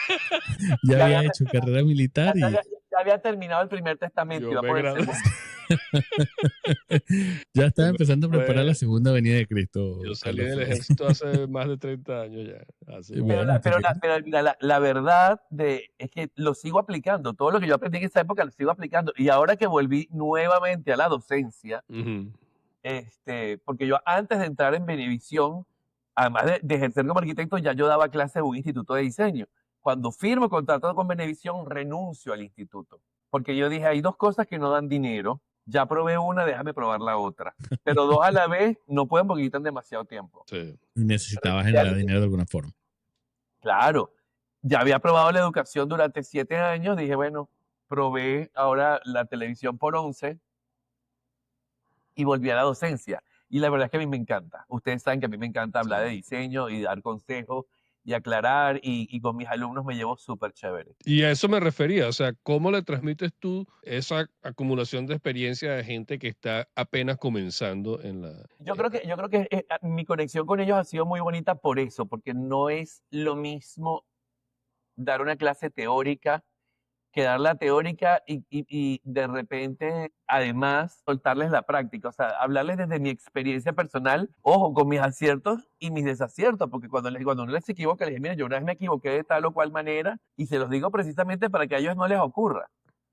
Ya ya había había, hecho carrera militar ya y había terminado el primer testamento, Yo iba me por el gradué. segundo. ya estaba Yo, empezando a preparar la segunda venida de Cristo, yo salí Carlos del Flores. ejército hace más de 30 años ya. Hace más. Bueno, ¿te crees? Pero mira, la verdad es que lo sigo aplicando. Todo lo que yo aprendí en esa época lo sigo aplicando. Y ahora que volví nuevamente a la docencia, Ujú. porque yo antes de entrar en Venevisión, además de ejercer como arquitecto, ya yo daba clases en un instituto de diseño. Cuando firmo contrato con Venevisión, renuncio al instituto. Porque yo dije, hay dos cosas que no dan dinero. Ya probé una, déjame probar la otra. Pero dos a la vez no pueden porque quitan demasiado tiempo. Sí. Y necesitabas Renuncié al generar dinero de alguna forma. Claro, ya había probado la educación durante 7 años, dije, bueno, probé ahora la televisión por 11 y volví a la docencia. Y la verdad es que a mí me encanta. Ustedes saben que a mí me encanta hablar de Sí. diseño y dar consejos y aclarar y con mis alumnos me llevo súper chévere. Y a eso me refería, o sea, ¿cómo le transmites tú esa acumulación de experiencia de gente que está apenas comenzando en la... Yo creo que mi conexión con ellos ha sido muy bonita por eso, porque no es lo mismo dar una clase teórica que dar la teórica y de repente, además, soltarles la práctica. O sea, hablarles desde mi experiencia personal, ojo, con mis aciertos y mis desaciertos, porque cuando uno les equivoca, les digo, mira, yo una vez me equivoqué de tal o cual manera y se los digo precisamente para que a ellos no les ocurra,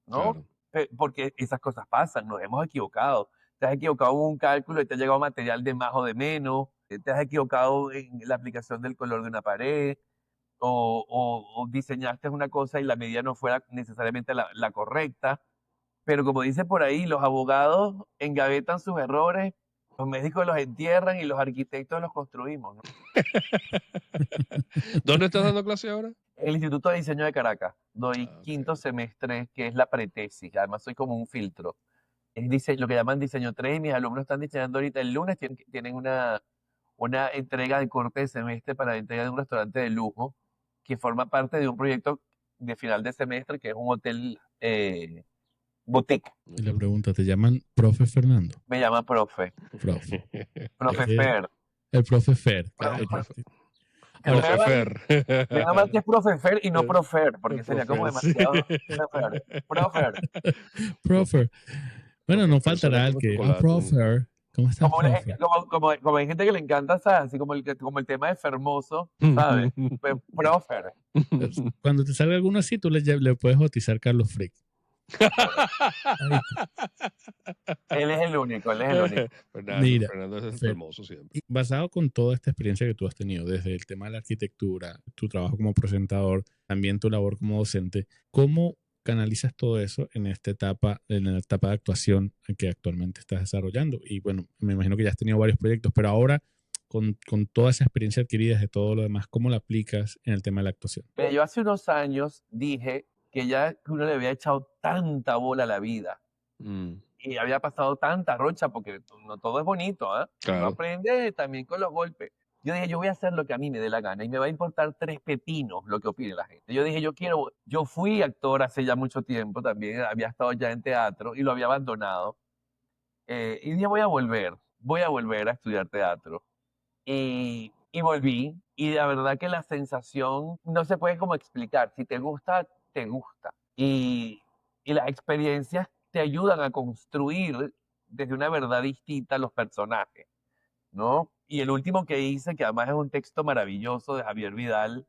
¿no? Claro. Porque esas cosas pasan, nos hemos equivocado. Te has equivocado en un cálculo y te ha llegado material de más o de menos, te has equivocado en la aplicación del color de una pared, o diseñaste una cosa y la medida no fuera necesariamente la correcta. Pero como dice por ahí, los abogados engavetan sus errores, los médicos los entierran y los arquitectos los construimos, ¿no? ¿Dónde estás dando clase ahora? El Instituto de Diseño de Caracas, doy Ah, quinto ok. semestre, que es la pretesis, además soy como un filtro. Lo que llaman diseño 3 y mis alumnos están diseñando ahorita el lunes, tienen una entrega de corte de semestre para la entrega de un restaurante de lujo que forma parte de un proyecto de final de semestre que es un hotel boutique. Y la pregunta, ¿te llaman profe Fernando? Me llama profe, Profe. profe Ese es Fer. el profe Fer. El profe, Que Ahora, profe menos mal que es profe Fer y no profer, porque El sería como profe, sí. demasiado Fer. Profer. profe. Bueno, no Suena faltará el como que, chocolate. profe, ¿cómo estás, profe? Como hay gente que le encanta, ¿sabes? Así como el tema de Fermoso, ¿sabes? Pues, profer. Cuando te salga alguno así, tú le puedes bautizar Carlos Frick. Ahí está. Él es el único, él es el único. Mira, Fernando es Fer, hermoso siempre. y basado con toda esta experiencia que tú has tenido, desde el tema de la arquitectura, tu trabajo como presentador, también tu labor como docente, ¿cómo canalizas todo eso en la etapa de actuación que actualmente estás desarrollando? Y bueno, me imagino que ya has tenido varios proyectos, pero ahora con toda esa experiencia adquirida de todo lo demás, ¿cómo la aplicas en el tema de la actuación? Mira, yo hace unos años dije que ya uno le había echado tanta bola a la vida Mm, y había pasado tanta rocha, porque no todo es bonito, ¿ah? Uno claro. aprende también con los golpes. Yo dije, yo voy a hacer lo que a mí me dé la gana y me va a importar 3 pepinos lo que opine la gente. Yo dije, yo fui actor hace ya mucho tiempo también, había estado ya en teatro y lo había abandonado. Y dije, voy a volver a estudiar teatro. Y volví, y la verdad que la sensación no se puede como explicar. Si te gusta, te gusta. Y las experiencias te ayudan a construir desde una verdad distinta los personajes, ¿no? Y el último que hice, que además es un texto maravilloso de Javier Vidal,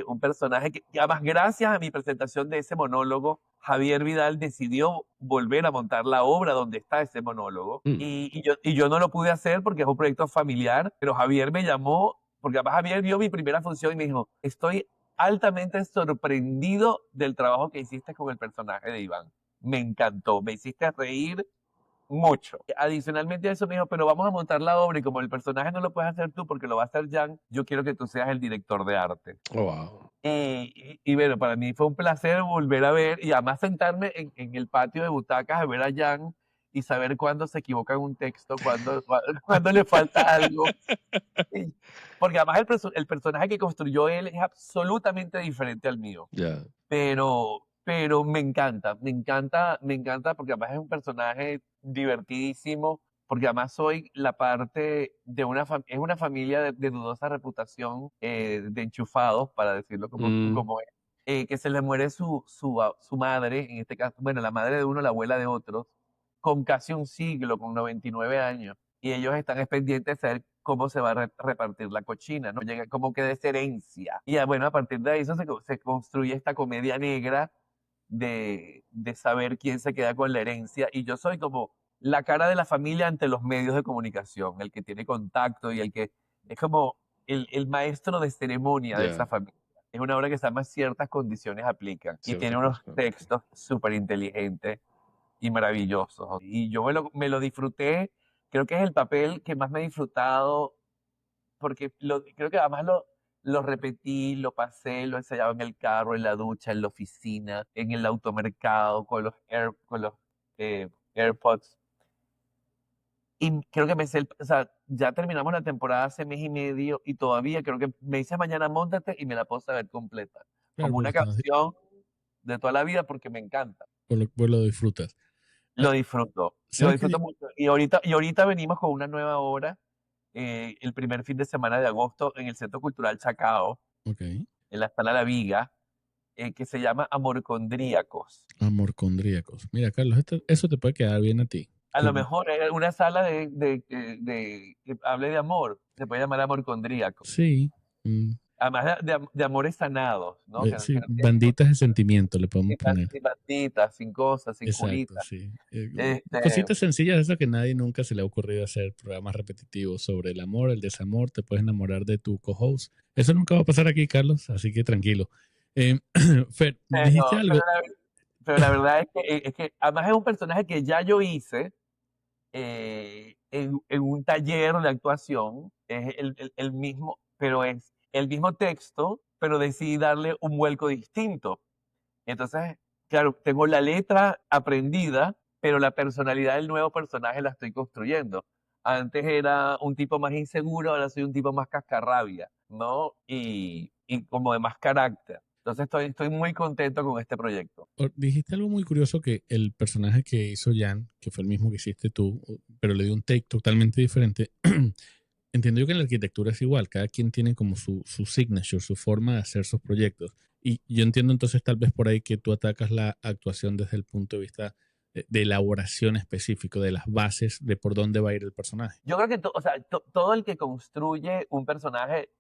un personaje que además gracias a mi presentación de ese monólogo, Javier Vidal decidió volver a montar la obra donde está ese monólogo. Mm. Y yo no lo pude hacer porque es un proyecto familiar, pero Javier me llamó, porque además Javier vio mi primera función y me dijo, estoy altamente sorprendido del trabajo que hiciste con el personaje de Iván. Me encantó, me hiciste reír mucho. Adicionalmente a eso me dijo, pero vamos a montar la obra y como el personaje no lo puedes hacer tú porque lo va a hacer Jan, yo quiero que tú seas el director de arte. Oh, wow. Y bueno, para mí fue un placer volver a ver y además sentarme en el patio de butacas a ver a Jan y saber cuándo se equivoca en un texto, cuándo le falta algo. Porque además el personaje que construyó él es absolutamente diferente al mío. Ya. Pero me encanta porque además es un personaje divertidísimo, porque además soy la parte de es una familia de dudosa reputación, de enchufados, para decirlo como es, que se le muere su madre, en este caso, bueno, la madre de uno, la abuela de otros, con casi un siglo, con 99 años, y ellos están pendientes de saber cómo se va a repartir la cochina, ¿no? Llega como que de esa herencia. Y bueno, a partir de eso se construye esta comedia negra de saber quién se queda con la herencia. Y yo soy como la cara de la familia ante los medios de comunicación, el que tiene contacto y el que es como el maestro de ceremonia de esa Ya. familia. Es una obra que se llama Ciertas condiciones aplican y tiene unos textos súper inteligentes y maravillosos. Y yo me lo disfruté, creo que es el papel que más me he disfrutado, porque creo que además lo repetí, lo pasé, lo ensayaba en el carro, en la ducha, en la oficina, en el automercado, con los AirPods. Y creo que o sea, ya terminamos la temporada hace mes y medio y todavía creo que me dice mañana móntate y me la puedo saber completa. Claro, Como una canción de toda la vida porque me encanta. por lo disfrutas. Lo disfruto ¿Sabes qué? mucho. Y ahorita venimos con una nueva obra, el primer fin de semana de agosto en el Centro Cultural Chacao, Ok. en la Sala La Viga, que se llama Amorcondríacos. Amorcondríacos. Mira, Carlos, eso te puede quedar bien a ti. A lo mejor es una sala que hable de amor, se puede llamar Amorcondríacos. Sí. Además de amores sanados, ¿no? Sí, no tienen banditas de sentimiento le podemos cositas, poner. sin banditas, sin cosas, sin Exacto, curitas. sí. Este, Cositas sencillas, eso que nadie nunca se le ha ocurrido hacer programas repetitivos sobre el amor, el desamor, te puedes enamorar de tu co-host. Eso nunca va a pasar aquí, Carlos, así que tranquilo. Fer, dijiste algo. pero la verdad es que además es un personaje que ya yo hice en un taller de actuación, es el mismo, pero es el mismo texto, pero decidí darle un vuelco distinto. Entonces, claro, tengo la letra aprendida, pero la personalidad del nuevo personaje la estoy construyendo. Antes era un tipo más inseguro, ahora soy un tipo más cascarrabia, ¿no? Y como de más carácter. Entonces estoy muy contento con este proyecto. Dijiste algo muy curioso que el personaje que hizo Jan, que fue el mismo que hiciste tú, pero le dio un take totalmente diferente. Entiendo yo que en la arquitectura es igual, cada quien tiene como su signature, su forma de hacer sus proyectos. Y yo entiendo entonces tal vez por ahí que tú atacas la actuación desde el punto de vista de elaboración específico, de las bases de por dónde va a ir el personaje. Yo creo que o sea, todo el que construye un personaje,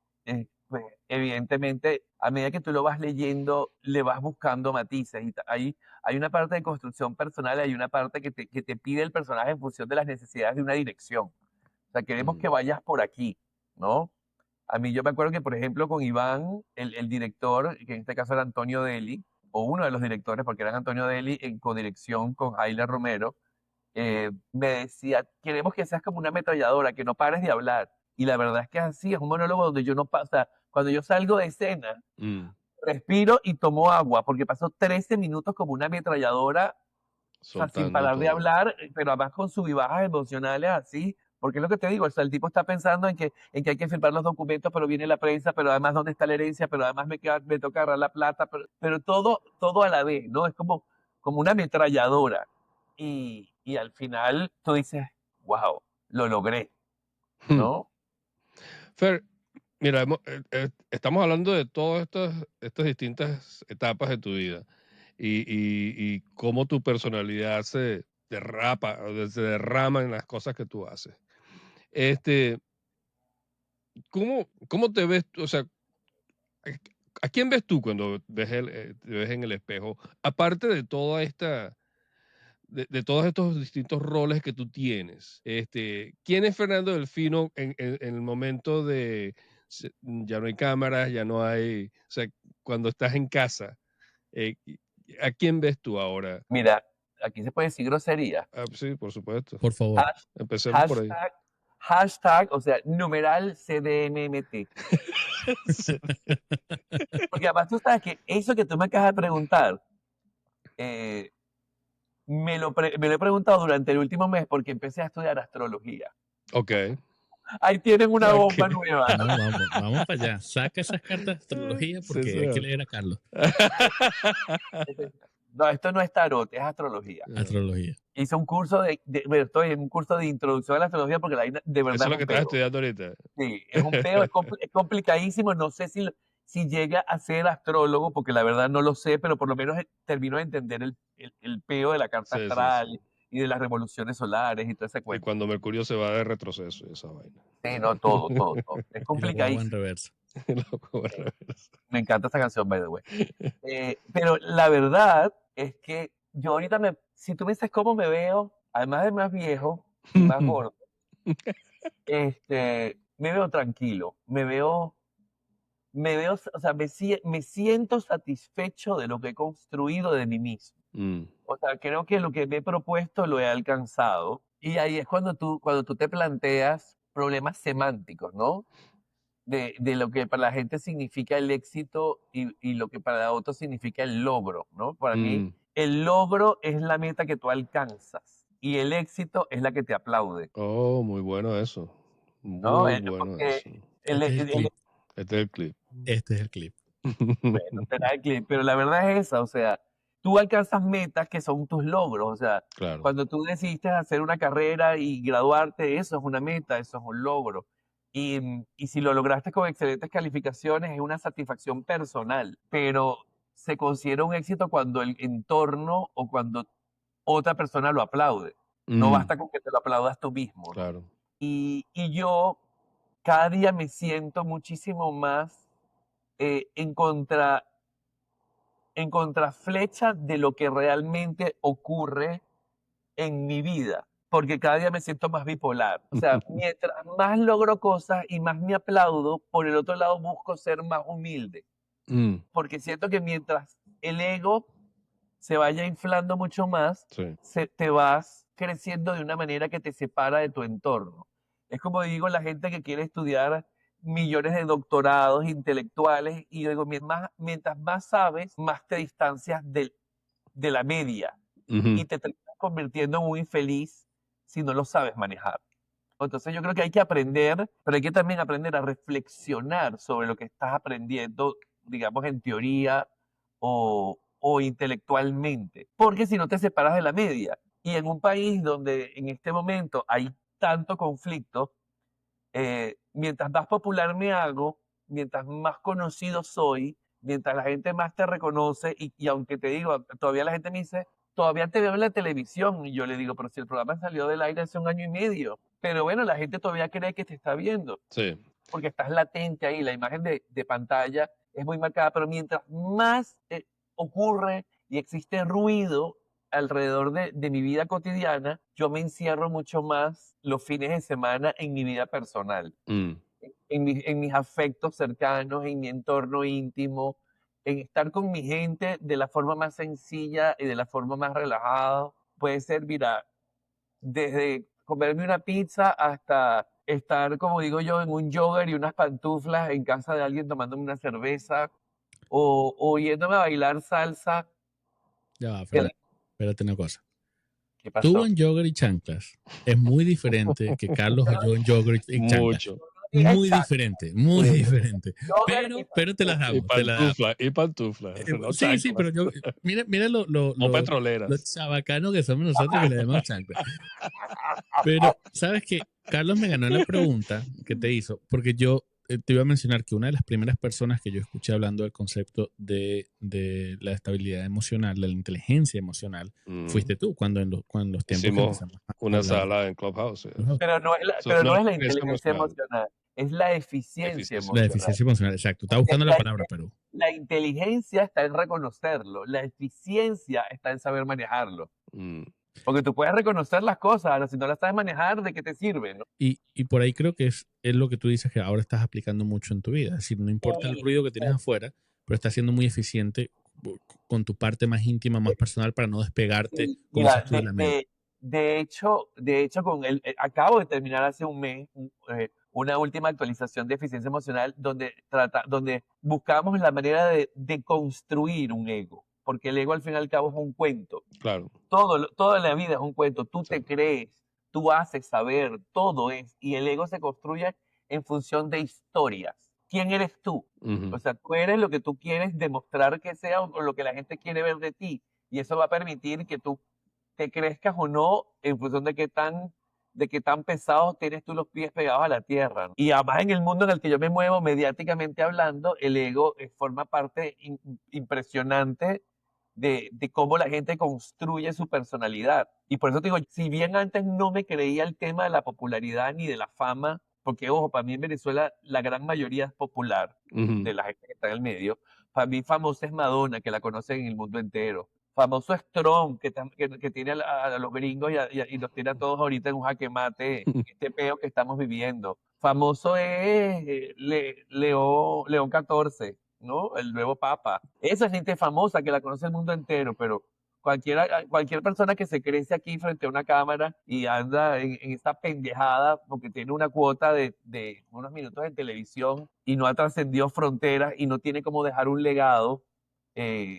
pues, evidentemente, a medida que tú lo vas leyendo, le vas buscando matices. Y hay una parte de construcción personal y hay una parte que te pide el personaje en función de las necesidades de una dirección. O sea, queremos que vayas por aquí, ¿no? A mí yo me acuerdo que, por ejemplo, con Iván, el director, que en este caso era Antonio Deli, o uno de los directores, porque eran Antonio Deli en codirección con Jaile Romero, me decía, queremos que seas como una ametralladora, que no pares de hablar. Y la verdad es que es así, es un monólogo donde yo no pasa, cuando yo salgo de escena, respiro y tomo agua, porque pasó 13 minutos como una ametralladora, o sea, sin parar de hablar, pero además con subibajas emocionales así, Porque es lo que te digo, o sea, el tipo está pensando en que hay que firmar los documentos, pero viene la prensa, pero además dónde está la herencia, pero además me toca agarrar la plata, pero todo a la vez, ¿no? Es como una ametralladora. Y al final tú dices, wow, lo logré, ¿no? Fer, mira, estamos hablando de todas estas distintas etapas de tu vida y cómo tu personalidad se se derrama en las cosas que tú haces. Este, ¿cómo te ves tú? O sea, ¿a quién ves tú cuando te ves en el espejo? Aparte de toda esta, de todos estos distintos roles que tú tienes, ¿quién es Fernando Delfino en el momento de ya no hay cámaras, ya no hay, o sea, cuando estás en casa, eh, ¿a quién ves tú ahora? Mira, aquí se puede decir grosería. Ah, sí, por supuesto. Por favor. Hash- Empecemos por ahí. hashtag, o sea, numeral CDMMT. Sí. Porque además tú sabes que eso que tú me acabas de preguntar, eh, me lo he preguntado durante el último mes porque empecé a estudiar astrología. Ok. Ahí tienen una bomba Ok. nueva. No, vamos para allá. Saca esas cartas de astrología Sí, porque hay que señor. leer a Carlos. No, esto no es tarot, es astrología. Astrología. Hice un curso bueno, estoy en un curso de introducción a la astrología porque la vaina de Eso verdad es es lo que un estás peo. estudiando ahorita. Sí, es un peo, es complicadísimo. No sé si llega a ser astrólogo, porque la verdad no lo sé, pero por lo menos termino de entender el peo de la carta Sí, sí, sí. astral y de las revoluciones solares y todo ese Y cuento. cuando Mercurio se va de retroceso y esa vaina. Sí, no, todo. Es Y la guagua en complicadísimo. reversa. Loco, al Sí, revés. me encanta esa canción, by the way. Pero la verdad es que yo ahorita si tú me dices cómo me veo, además de más viejo y más gordo, me veo tranquilo, o sea, me siento satisfecho de lo que he construido de mí mismo. Mm, O sea, creo que lo que me he propuesto lo he alcanzado. Y ahí es cuando tú te planteas problemas semánticos, ¿no? De lo que para la gente significa el éxito y lo que para otros significa el logro, ¿no? Para mí, mm. el logro es la meta que tú alcanzas y el éxito es la que te aplaude, Oh, muy bueno eso. ¿no? Muy bueno Porque eso. el, Este es el el- clip. Este es el clip. Este es el clip. bueno, será el clip, pero la verdad es esa, o sea, tú alcanzas metas que son tus logros, o sea, Claro. cuando tú decidiste hacer una carrera y graduarte, eso es una meta, eso es un logro. Y si lo lograste con excelentes calificaciones, es una satisfacción personal, pero se considera un éxito cuando el entorno o cuando otra persona lo aplaude. No Mm, basta con que te lo aplaudas tú mismo, ¿no? claro. Y yo cada día me siento muchísimo más en contraflecha de lo que realmente ocurre en mi vida, porque cada día me siento más bipolar. O sea, mientras más logro cosas y más me aplaudo, por el otro lado busco ser más humilde, Mm, porque siento que mientras el ego se vaya inflando mucho más, sí. te vas creciendo de una manera que te separa de tu entorno. Es como digo, la gente que quiere estudiar millones de doctorados intelectuales y yo digo, mientras más sabes, más te distancias de la media Ujú, y te terminas convirtiendo en un infeliz si no lo sabes manejar. Entonces yo creo que hay que aprender, pero hay que también aprender a reflexionar sobre lo que estás aprendiendo, digamos, en teoría o intelectualmente, porque si no te separas de la media. Y en un país donde en este momento hay tanto conflicto, mientras más popular me hago, mientras más conocido soy, mientras la gente más te reconoce, y aunque te digo, todavía la gente me dice, todavía te veo en la televisión, y yo le digo, pero si el programa salió del aire hace un año y medio, pero bueno, la gente todavía cree que te está viendo, sí. porque estás latente ahí, la imagen de pantalla es muy marcada, pero mientras más ocurre y existe ruido alrededor de mi vida cotidiana, yo me encierro mucho más los fines de semana en mi vida personal, Mm, en mis afectos cercanos, en mi entorno íntimo, en estar con mi gente de la forma más sencilla y de la forma más relajada. Puede ser, mira, desde comerme una pizza hasta estar, como digo yo, en un jogger y unas pantuflas en casa de alguien tomándome una cerveza o yéndome a bailar salsa. Ya va, Que la- Fernando. Espérate una cosa. ¿Qué Tú pasó? en jogger y chanclas es muy diferente que Carlos o yo en jogger y chanclas. Mucho. Muy diferente, muy Sí. diferente. Jogger y Pero te las Y damos, te las damos. pantufla. No Sí, sí, pero chanclas. mira lo O lo petroleras. chabacano que somos nosotros que le llamamos chancla. Pero, ¿sabes qué? Carlos me ganó en la pregunta que te hizo, porque yo te iba a mencionar que una de las primeras personas que yo escuché hablando del concepto de la estabilidad emocional, de la inteligencia emocional, fuiste tú, cuando los tiempos que Hicimos empezamos a una hablar. sala en Clubhouse. Pero no es la, So, pero no no es es la inteligencia inteligencia emocional. emocional, es la eficiencia Eficiencia. La emocional. eficiencia emocional, exacto. Estaba buscando la palabra, pero La inteligencia está en reconocerlo, la eficiencia está en saber manejarlo. Mm, Porque tú puedes reconocer las cosas, ahora si no las sabes manejar, ¿de qué te sirve? ¿No? y por ahí creo que es lo que tú dices que ahora estás aplicando mucho en tu vida. Es decir, no importa el ruido que tienes afuera, pero estás siendo muy eficiente con tu parte más íntima, más personal, para no despegarte, Sí, como mira, dices tú, de la media. de hecho acabo de terminar hace un mes una última actualización de eficiencia emocional donde buscamos la manera de construir un ego, porque el ego al fin y al cabo es un cuento. claro. Toda la vida es un cuento. Tú te Sí. crees, tú haces saber, todo es. Y el ego se construye en función de historias. ¿Quién eres tú? Ujú. O sea, tú eres lo que tú quieres demostrar que sea o lo que la gente quiere ver de ti. Y eso va a permitir que tú te crezcas o no en función de qué tan pesados tienes tú los pies pegados a la tierra, ¿no? Y además en el mundo en el que yo me muevo, mediáticamente hablando, el ego forma parte impresionante de cómo la gente construye su personalidad. Y por eso te digo, si bien antes no me creía el tema de la popularidad ni de la fama, porque ojo, para mí en Venezuela la gran mayoría es popular Ujú. de la gente que está en el medio. Para mí famosa es Madonna, que la conocen en el mundo entero. Famoso es Trump, que tiene a los gringos y los tiene a todos ahorita en un jaque mate, este peo que estamos viviendo. Famoso es León XIV, ¿no? El nuevo papa. Esa es gente famosa que la conoce el mundo entero, pero cualquier persona que se crece aquí frente a una cámara y anda en esta pendejada porque tiene una cuota de unos minutos en televisión y no ha trascendido fronteras y no tiene como dejar un legado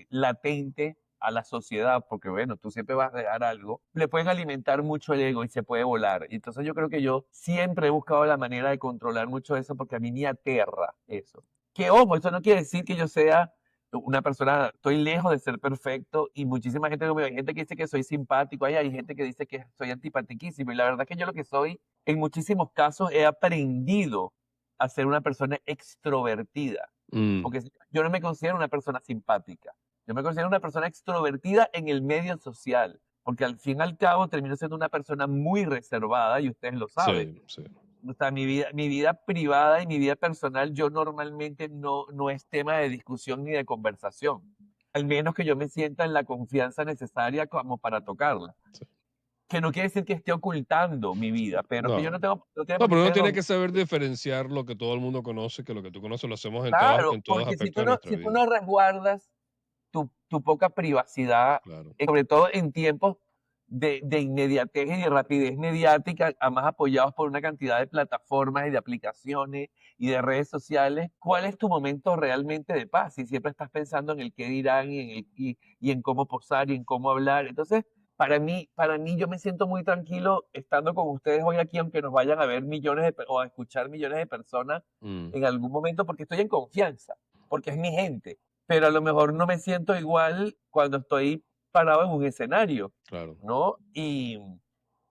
latente a la sociedad, porque bueno, tú siempre vas a dejar algo, le pueden alimentar mucho el ego y se puede volar. Y entonces yo creo que yo siempre he buscado la manera de controlar mucho eso porque a mí me aterra eso. Que ojo, eso no quiere decir que yo sea una persona, estoy lejos de ser perfecto y muchísima gente, hay gente que dice que soy simpático, hay gente que dice que soy antipatiquísimo y la verdad es que yo lo que soy, en muchísimos casos he aprendido a ser una persona extrovertida, Mm, porque yo no me considero una persona simpática, yo me considero una persona extrovertida en el medio social, porque al fin y al cabo termino siendo una persona muy reservada y ustedes lo saben. sí, sí. O sea, mi vida privada y mi vida personal, yo normalmente no es tema de discusión ni de conversación. Al menos que yo me sienta en la confianza necesaria como para tocarla. Sí. Que no quiere decir que esté ocultando mi vida, pero es que yo No. no tiene No, por qué pero uno ser tiene que saber diferenciar lo que todo el mundo conoce, que lo que tú conoces lo hacemos claro, en todos porque aspectos de nuestra si tú vida. no resguardas tu poca privacidad, Claro. sobre todo en tiempos de inmediatez y de rapidez mediática, además apoyados por una cantidad de plataformas y de aplicaciones y de redes sociales, ¿cuál es tu momento realmente de paz? Si siempre estás pensando en el qué dirán y en cómo posar y en cómo hablar. Entonces, para mí yo me siento muy tranquilo estando con ustedes hoy aquí, aunque nos vayan a ver o a escuchar millones de personas Mm, en algún momento, porque estoy en confianza, porque es mi gente, pero a lo mejor no me siento igual cuando estoy parado en un escenario, claro. ¿no?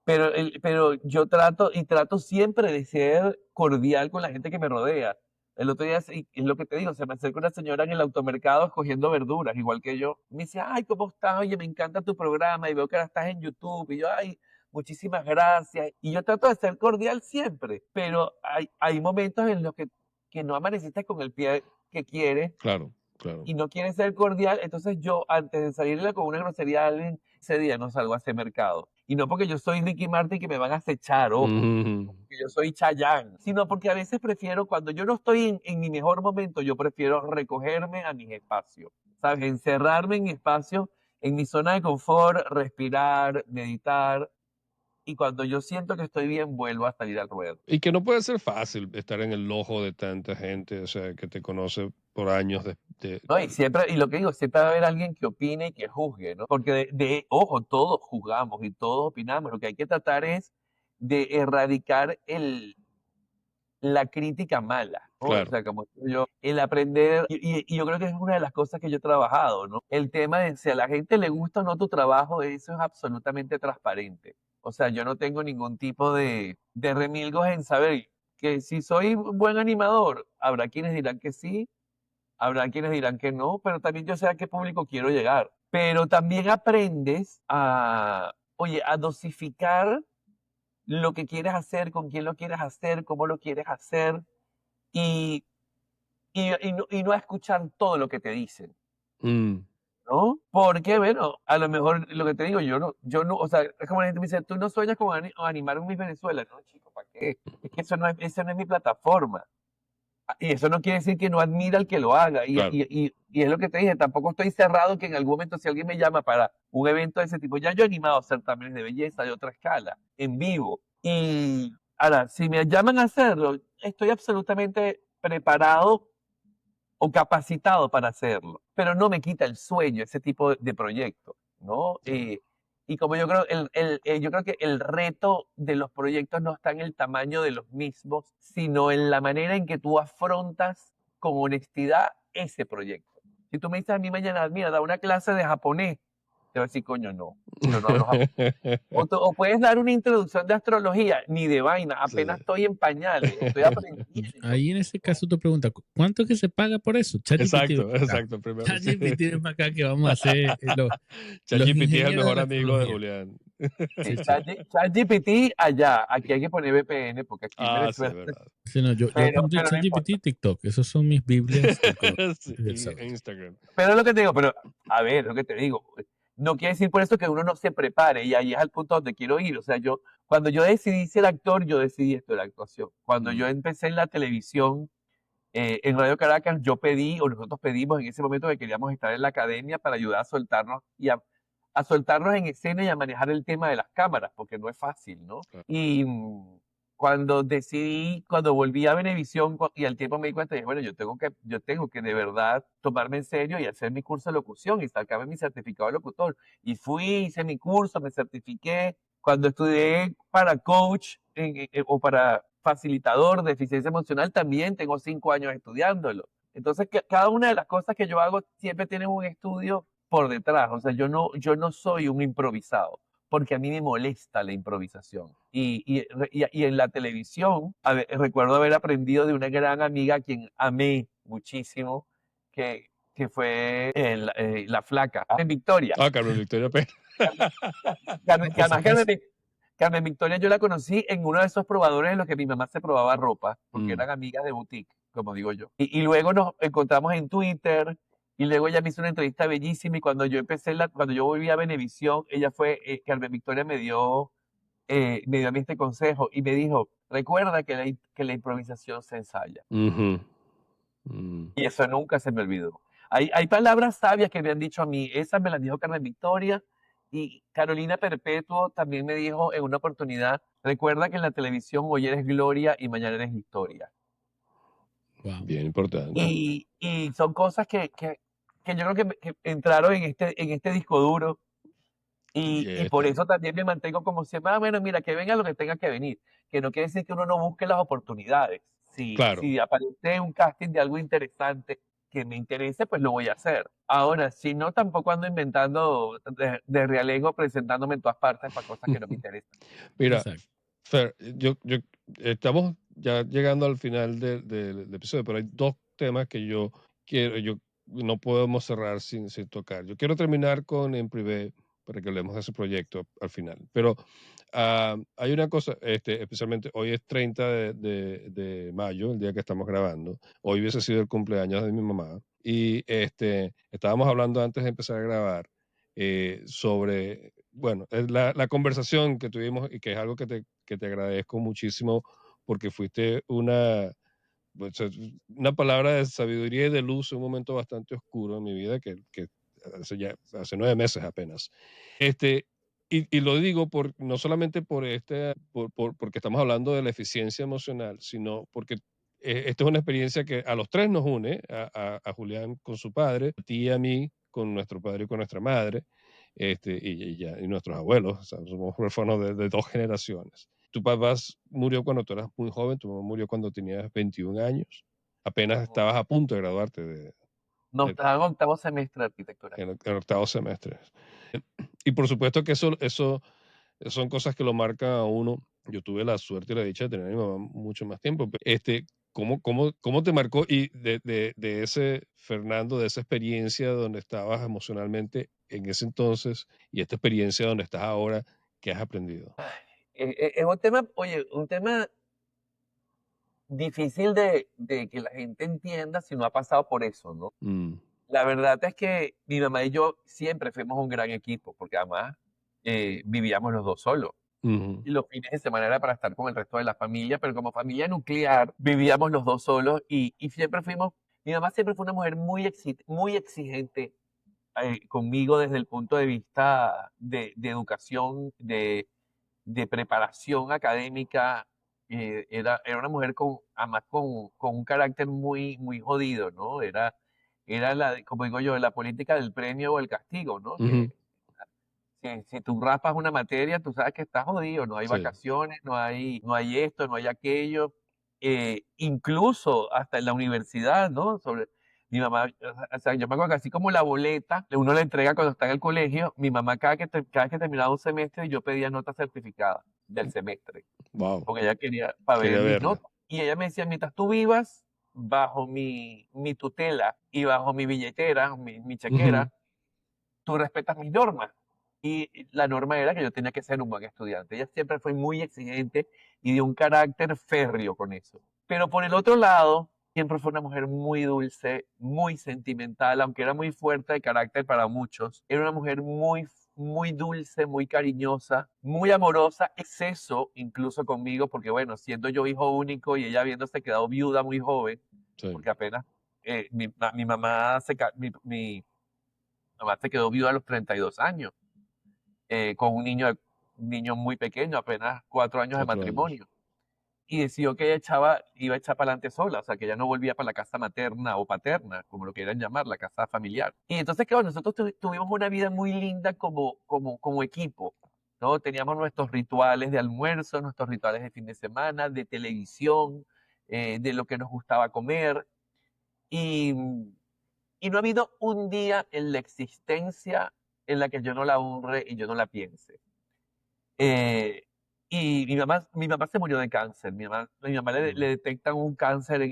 Pero yo trato siempre de ser cordial con la gente que me rodea. El otro día, es lo que te digo, se me acerca una señora en el automercado escogiendo verduras, igual que yo. Me dice, ay, ¿cómo estás? Oye, me encanta tu programa y veo que ahora estás en YouTube. Y yo, ay, muchísimas gracias. Y yo trato de ser cordial siempre, pero hay momentos en los que no amaneciste con el pie que quieres Claro, claro. y no quiere ser cordial, entonces yo antes de salirle con una grosería a alguien, ese día no salgo a ese mercado. Y no porque yo soy Ricky Martin que me van a acechar, ojo, Ujú. que yo soy Chayanne, sino porque a veces prefiero, cuando yo no estoy en mi mejor momento, yo prefiero recogerme a mis espacios, ¿sabes? Encerrarme en mi espacio, en mi zona de confort, respirar, meditar, y cuando yo siento que estoy bien, vuelvo a salir al ruedo. Y que no puede ser fácil estar en el ojo de tanta gente, o sea, que te conoce por años No, y siempre, y lo que digo, siempre va a haber alguien que opine y que juzgue, ¿no? Porque ojo, todos juzgamos y todos opinamos. Lo que hay que tratar es de erradicar la crítica mala, ¿no? O Claro. sea, como digo yo, el aprender, y yo creo que es una de las cosas que yo he trabajado, ¿no? El tema de si a la gente le gusta o no tu trabajo, eso es absolutamente transparente. O sea, yo no tengo ningún tipo de remilgos en saber que si soy un buen animador, habrá quienes dirán que sí, habrá quienes dirán que no, pero también yo sé a qué público quiero llegar. Pero también aprendes oye, a dosificar lo que quieres hacer, con quién lo quieres hacer, cómo lo quieres hacer y, y no a escuchar todo lo que te dicen, Mm, ¿no? Porque, bueno, a lo mejor lo que te digo, yo no, o sea, es como la gente me dice, tú no sueñas con animar un Miss Venezuela, no, chico, ¿para qué? Es que eso no es mi plataforma. Y eso no quiere decir que no admira al que lo haga. claro. Y es lo que te dije, tampoco estoy cerrado que en algún momento si alguien me llama para un evento de ese tipo, ya yo he animado certámenes de belleza de otra escala, en vivo. Y ahora, si me llaman a hacerlo, estoy absolutamente preparado o capacitado para hacerlo, pero no me quita el sueño ese tipo de proyectos, ¿no? Claro. Y como yo creo, yo creo que el reto de los proyectos no está en el tamaño de los mismos, sino en la manera en que tú afrontas con honestidad ese proyecto. Si tú me dices a mí mañana, mira, da una clase de japonés, te voy a decir, coño, no, yo no hablo japonés. O puedes dar una introducción de astrología, ni de vaina, Sí. apenas estoy en pañales, estoy aprendiendo. Ahí en ese caso tú preguntas, ¿cuánto es que se paga por eso? ChatGPT Exacto, ven para acá. exacto. Primero, sí. ChatGPT ven para acá que vamos a hacer los ChatGPT es el ingenieros de mejor la amigo de astrología. Julián. Sí, Sí, sí. ChatGPT allá, aquí hay que poner VPN porque aquí en Ah, sí, es Venezuela, verdad. Sí, no, yo apunto pero no ChatGPT importa. y TikTok. Esos son mis Biblias del Sí, conocimiento y del e saber. Instagram. Pero lo que te digo, pero a ver, lo que te digo, no quiere decir por eso que uno no se prepare y ahí es al punto donde quiero ir. O sea, cuando yo decidí ser actor, yo decidí esto de la actuación. Cuando yo Mm, empecé en la televisión, en Radio Caracas, yo pedí, o nosotros pedimos en ese momento que queríamos estar en la academia para ayudar a soltarnos y a soltarnos en escena y a manejar el tema de las cámaras, porque no es fácil, ¿no? claro. Y cuando volví a Venevisión y al tiempo me di cuenta, dije, bueno, yo tengo que de verdad tomarme en serio y hacer mi curso de locución y sacarme mi certificado de locutor. Y fui, hice mi curso, me certifiqué. Cuando estudié para coach o para facilitador de eficiencia emocional, también tengo 5 años estudiándolo. Entonces, cada una de las cosas que yo hago siempre tiene un estudio por detrás. O sea, yo no soy un improvisado porque a mí me molesta la improvisación. Y en la televisión, recuerdo haber aprendido de una gran amiga a quien amé muchísimo, que fue la flaca, en Victoria. Ah, Carmen Victoria Pérez. No, Que por si además acaso. Carmen Victoria yo la conocí en uno de esos probadores en los que mi mamá se probaba ropa, porque Mm, eran amigas de boutique, como digo yo. Y luego nos encontramos en Twitter, y luego ella me hizo una entrevista bellísima, y cuando yo cuando yo volví a Venevisión, Carmen Victoria me dio a mí este consejo, y me dijo, recuerda que la improvisación se ensaya. ujú, mm. Y eso nunca se me olvidó. Hay palabras sabias que me han dicho a mí. Esas me las dijo Carmen Victoria y Carolina Perpetuo también me dijo en una oportunidad, recuerda que en la televisión hoy eres gloria y mañana eres historia. Wow. Bien importante. Y son cosas que yo creo que entraron en este disco duro Y y por está. eso también me mantengo como siempre, bueno, mira, que venga lo que tenga que venir, que no quiere decir que uno no busque las oportunidades. Si, Claro. si aparece un casting de algo interesante que me interese, pues lo voy a hacer. Ahora, si no, tampoco ando inventando de realengo presentándome en todas partes para cosas que no me interesan. Mira, Exacto. Fer, estamos ya llegando al final del episodio, pero hay dos temas que yo no podemos cerrar sin tocar. Yo quiero terminar con En Privé para que hablemos de ese proyecto al final. Pero hay una cosa, especialmente hoy es 30 de mayo, el día que estamos grabando. Hoy hubiese sido el cumpleaños de mi mamá. Y estábamos hablando antes de empezar a grabar sobre, bueno, es la conversación que tuvimos y que es algo que te agradezco muchísimo porque fuiste pues, una palabra de sabiduría y de luz en un momento bastante oscuro en mi vida que hace 9 meses apenas. Este, y lo digo no solamente porque estamos hablando de la eficiencia emocional, sino porque esta es una experiencia que a los tres nos une, a Julián con su padre, a ti y a mí con nuestro padre y con nuestra madre, y nuestros abuelos, o sea, somos huérfanos de dos generaciones. Tu papá murió cuando tú eras muy joven, tu mamá murió cuando tenías 21 años, apenas estabas a punto de graduarte No, de- estaba en octavo semestre de arquitectura. en octavo semestre. Y por supuesto que eso son cosas que lo marcan a uno. Yo tuve la suerte y la dicha de tener a mi mamá mucho más tiempo. ¿Cómo te marcó y de ese, Fernando, de esa experiencia donde estabas emocionalmente en ese entonces y esta experiencia donde estás ahora, qué has aprendido? Es un tema, oye, un tema difícil de que la gente entienda si no ha pasado por eso, ¿no? Mm, La verdad es que mi mamá y yo siempre fuimos un gran equipo, porque además vivíamos los dos solos. ujú, Y los fines de semana era para estar con el resto de la familia, pero como familia nuclear vivíamos los dos solos y siempre fuimos, mi mamá siempre fue una mujer muy exigente conmigo desde el punto de vista de educación, de preparación académica. Era una mujer además con un carácter muy jodido, ¿no? Era como digo yo, la política del premio o el castigo, ¿no? ujú, Que si tú raspas una materia, tú sabes que estás jodido, no hay sí, vacaciones, no hay esto, no hay aquello. Incluso hasta en la universidad, ¿no? Mi mamá, o sea, yo me acuerdo que así como la boleta, uno la entrega cuando está en el colegio, mi mamá cada vez que terminaba un semestre, yo pedía nota certificada del semestre, wow, porque ella quería, para ver quería mis verla. notas. Y ella me decía, mientras tú vivas bajo mi tutela y bajo mi billetera, mi Ujú, chequera, tú respetas mis normas. Y la norma era que yo tenía que ser un buen estudiante. Ella siempre fue muy exigente y de un carácter férreo con eso. Pero por el otro lado, siempre fue una mujer muy dulce, muy sentimental, aunque era muy fuerte de carácter para muchos. Era una mujer muy dulce, muy cariñosa, muy amorosa, exceso incluso conmigo, porque bueno, siendo yo hijo único y ella habiéndose quedado viuda muy joven, sí, porque apenas mi mamá mamá se quedó viuda a los 32 años, con un niño muy pequeño, apenas 4 años de 4 años. matrimonio. Y decidió que iba a echar para adelante sola, o sea, que ella no volvía para la casa materna o paterna, como lo quieran llamar, la casa familiar. Y entonces, claro, nosotros tuvimos una vida muy linda como equipo, ¿no? Teníamos nuestros rituales de almuerzo, nuestros rituales de fin de semana, de televisión, de lo que nos gustaba comer. Y, y no ha habido un día en la existencia en la que yo no la honre y yo no la piense. Eh, y mi mamá se murió de cáncer. Mi mamá le Mm, detectan un cáncer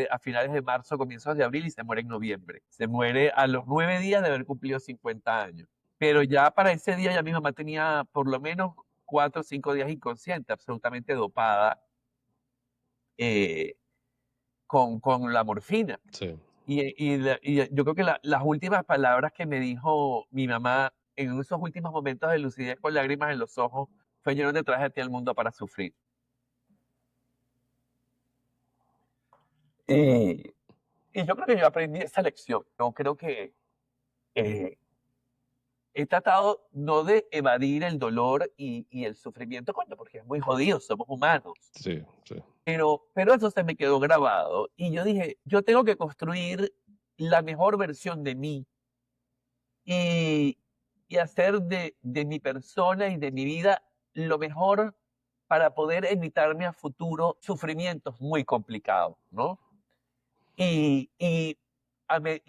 a finales de marzo, comienzos de abril y se muere en noviembre. Se muere a los 9 días de haber cumplido 50 años. Pero ya para ese día ya mi mamá tenía por lo menos 4 o 5 días inconsciente, absolutamente dopada eh, con la morfina. sí. Y yo creo que las últimas palabras que me dijo mi mamá en esos últimos momentos de lucidez con lágrimas en los ojos fue: yo no te traje a ti al mundo para sufrir. Y, y yo creo que yo aprendí esa lección. Yo creo que eh, he tratado no de evadir el dolor y el sufrimiento, coño, porque es muy jodido, somos humanos. Sí, sí. Pero eso se me quedó grabado. Y yo dije, yo tengo que construir la mejor versión de mí y, y hacer de mi persona y de mi vida lo mejor para poder evitarme a futuro sufrimientos muy complicados, ¿no?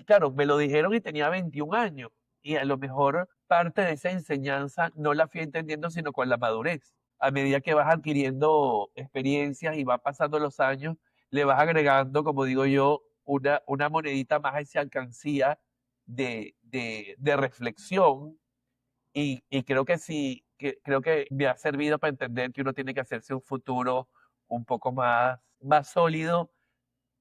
Claro, me lo dijeron y tenía 21 años y a lo mejor parte de esa enseñanza no la fui entendiendo sino con la madurez. A medida que vas adquiriendo experiencias y van pasando los años, le vas agregando, como digo yo, una monedita más a esa alcancía de reflexión y creo que sí, creo que me ha servido para entender que uno tiene que hacerse un futuro un poco más sólido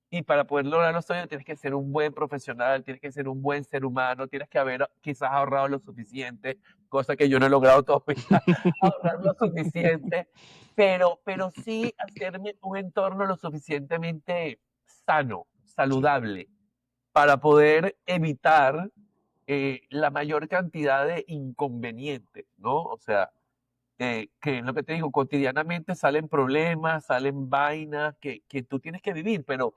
y para poder lograr los sueños tienes que ser un buen profesional, tienes que ser un buen ser humano, tienes que haber quizás ahorrado lo suficiente, cosa que yo no he logrado todavía, ahorrar lo suficiente, pero sí hacerme un entorno lo suficientemente sano, Sí, saludable, para poder evitar la mayor cantidad de inconvenientes, ¿no? O sea, que es lo que te digo, cotidianamente salen problemas, salen vainas que tú tienes que vivir, pero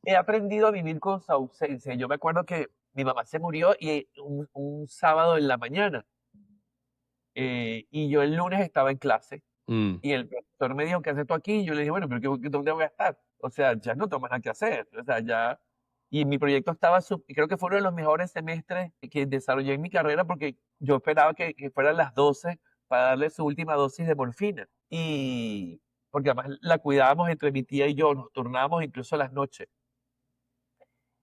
he aprendido a vivir con su ausencia. Yo me acuerdo que mi mamá se murió y un sábado en la mañana, y yo el lunes estaba en clase Mm, y el profesor me dijo, ¿qué haces tú aquí? Y yo le dije, bueno, pero ¿dónde voy a estar? O sea, ya no tengo más nada que hacer. O sea, ya... Y mi proyecto estaba, creo que fue uno de los mejores semestres que desarrollé en mi carrera porque yo esperaba que fueran las 12 para darle su última dosis de morfina. Y porque además la cuidábamos entre mi tía y yo, nos turnábamos incluso las noches.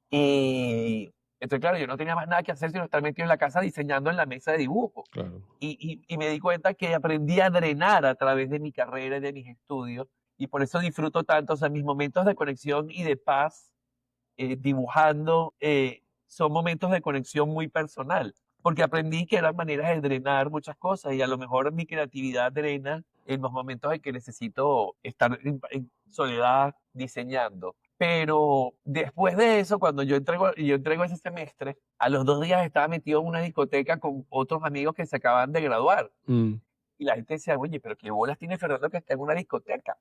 Y entonces, claro, yo no tenía más nada que hacer sino estar metido en la casa diseñando en la mesa de dibujo. claro. Y me di cuenta que aprendí a drenar a través de mi carrera y de mis estudios. Y por eso disfruto tanto, o sea, mis momentos de conexión y de paz dibujando son momentos de conexión muy personal. Porque aprendí que eran maneras de drenar muchas cosas y a lo mejor mi creatividad drena en los momentos en que necesito estar en soledad diseñando. Pero después de eso, cuando yo entrego ese semestre, a los 2 días estaba metido en una discoteca con otros amigos que se acaban de graduar. Mm, Y la gente decía, oye, pero qué bolas tiene Fernando que está en una discoteca,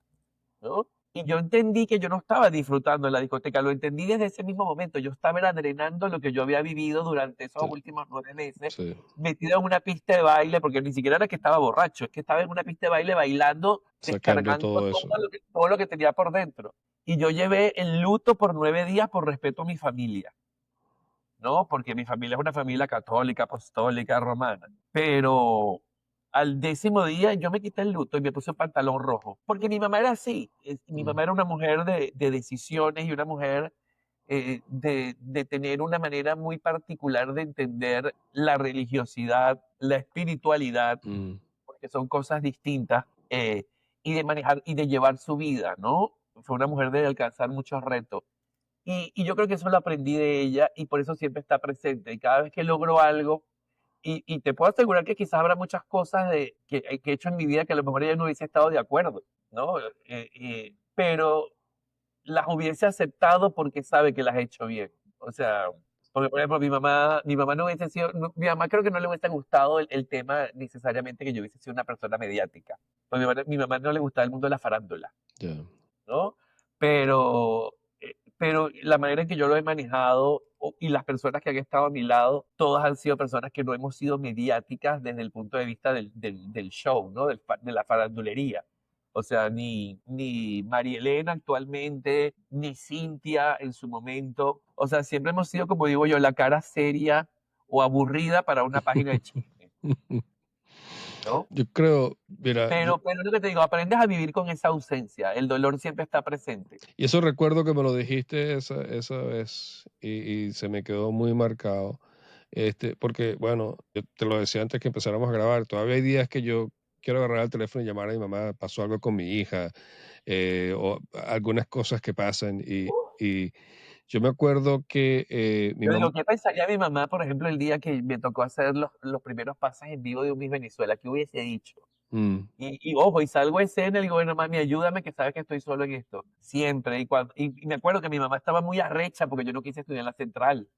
¿no? Y yo entendí que yo no estaba disfrutando en la discoteca, lo entendí desde ese mismo momento. Yo estaba era drenando lo que yo había vivido durante esos sí, últimos 9 meses, sí, metido en una pista de baile, porque ni siquiera era que estaba borracho, es que estaba en una pista de baile bailando, sacando descargando todo eso. todo lo que tenía por dentro. Y yo llevé el luto por 9 días por respeto a mi familia, ¿no? Porque mi familia es una familia católica, apostólica, romana. Pero al 10.º día yo me quité el luto y me puse un pantalón rojo. Porque mi mamá era así. Mi Mm, mamá era una mujer de decisiones y una mujer de tener una manera muy particular de entender la religiosidad, la espiritualidad, mm, porque son cosas distintas, y de manejar y de llevar su vida, ¿no? Fue una mujer de alcanzar muchos retos. Y yo creo que eso lo aprendí de ella y por eso siempre está presente. Y cada vez que logro algo, y te puedo asegurar que quizás habrá muchas cosas que he hecho en mi vida que a lo mejor ella no hubiese estado de acuerdo, ¿no? Pero las hubiese aceptado porque sabe que las he hecho bien. O sea, porque por ejemplo mi mamá no hubiese sido, mi mamá creo que no le hubiese gustado el tema necesariamente que yo hubiese sido una persona mediática. Porque mi mamá no le gustaba el mundo de la farándula, ya. ¿no? Pero la manera en que yo lo he manejado y las personas que han estado a mi lado, todas han sido personas que no hemos sido mediáticas desde el punto de vista del show, ¿no? De la farandulería. O sea, ni María Elena actualmente, ni Cintia en su momento. O sea, siempre hemos sido, como digo yo, la cara seria o aburrida para una página de chisme, ¿no? Yo creo, mira, Pero lo que te digo, aprendes a vivir con esa ausencia. El dolor siempre está presente. y eso recuerdo que me lo dijiste esa vez y se me quedó muy marcado. Porque, bueno, yo te lo decía antes que empezáramos a grabar, todavía hay días que yo quiero agarrar el teléfono y llamar a mi mamá, pasó algo con mi hija, o algunas cosas que pasan. Y yo me acuerdo que mi Yo mamá, digo, ¿qué pensaría mi mamá, por ejemplo, el día que me tocó hacer los primeros pases en vivo de un Miss Venezuela? ¿Qué hubiese dicho? Y ojo, y salgo a escena y digo, bueno, mami, ayúdame, que sabes que estoy solo en esto. Siempre. Y me acuerdo que mi mamá estaba muy arrecha porque yo no quise estudiar en la central,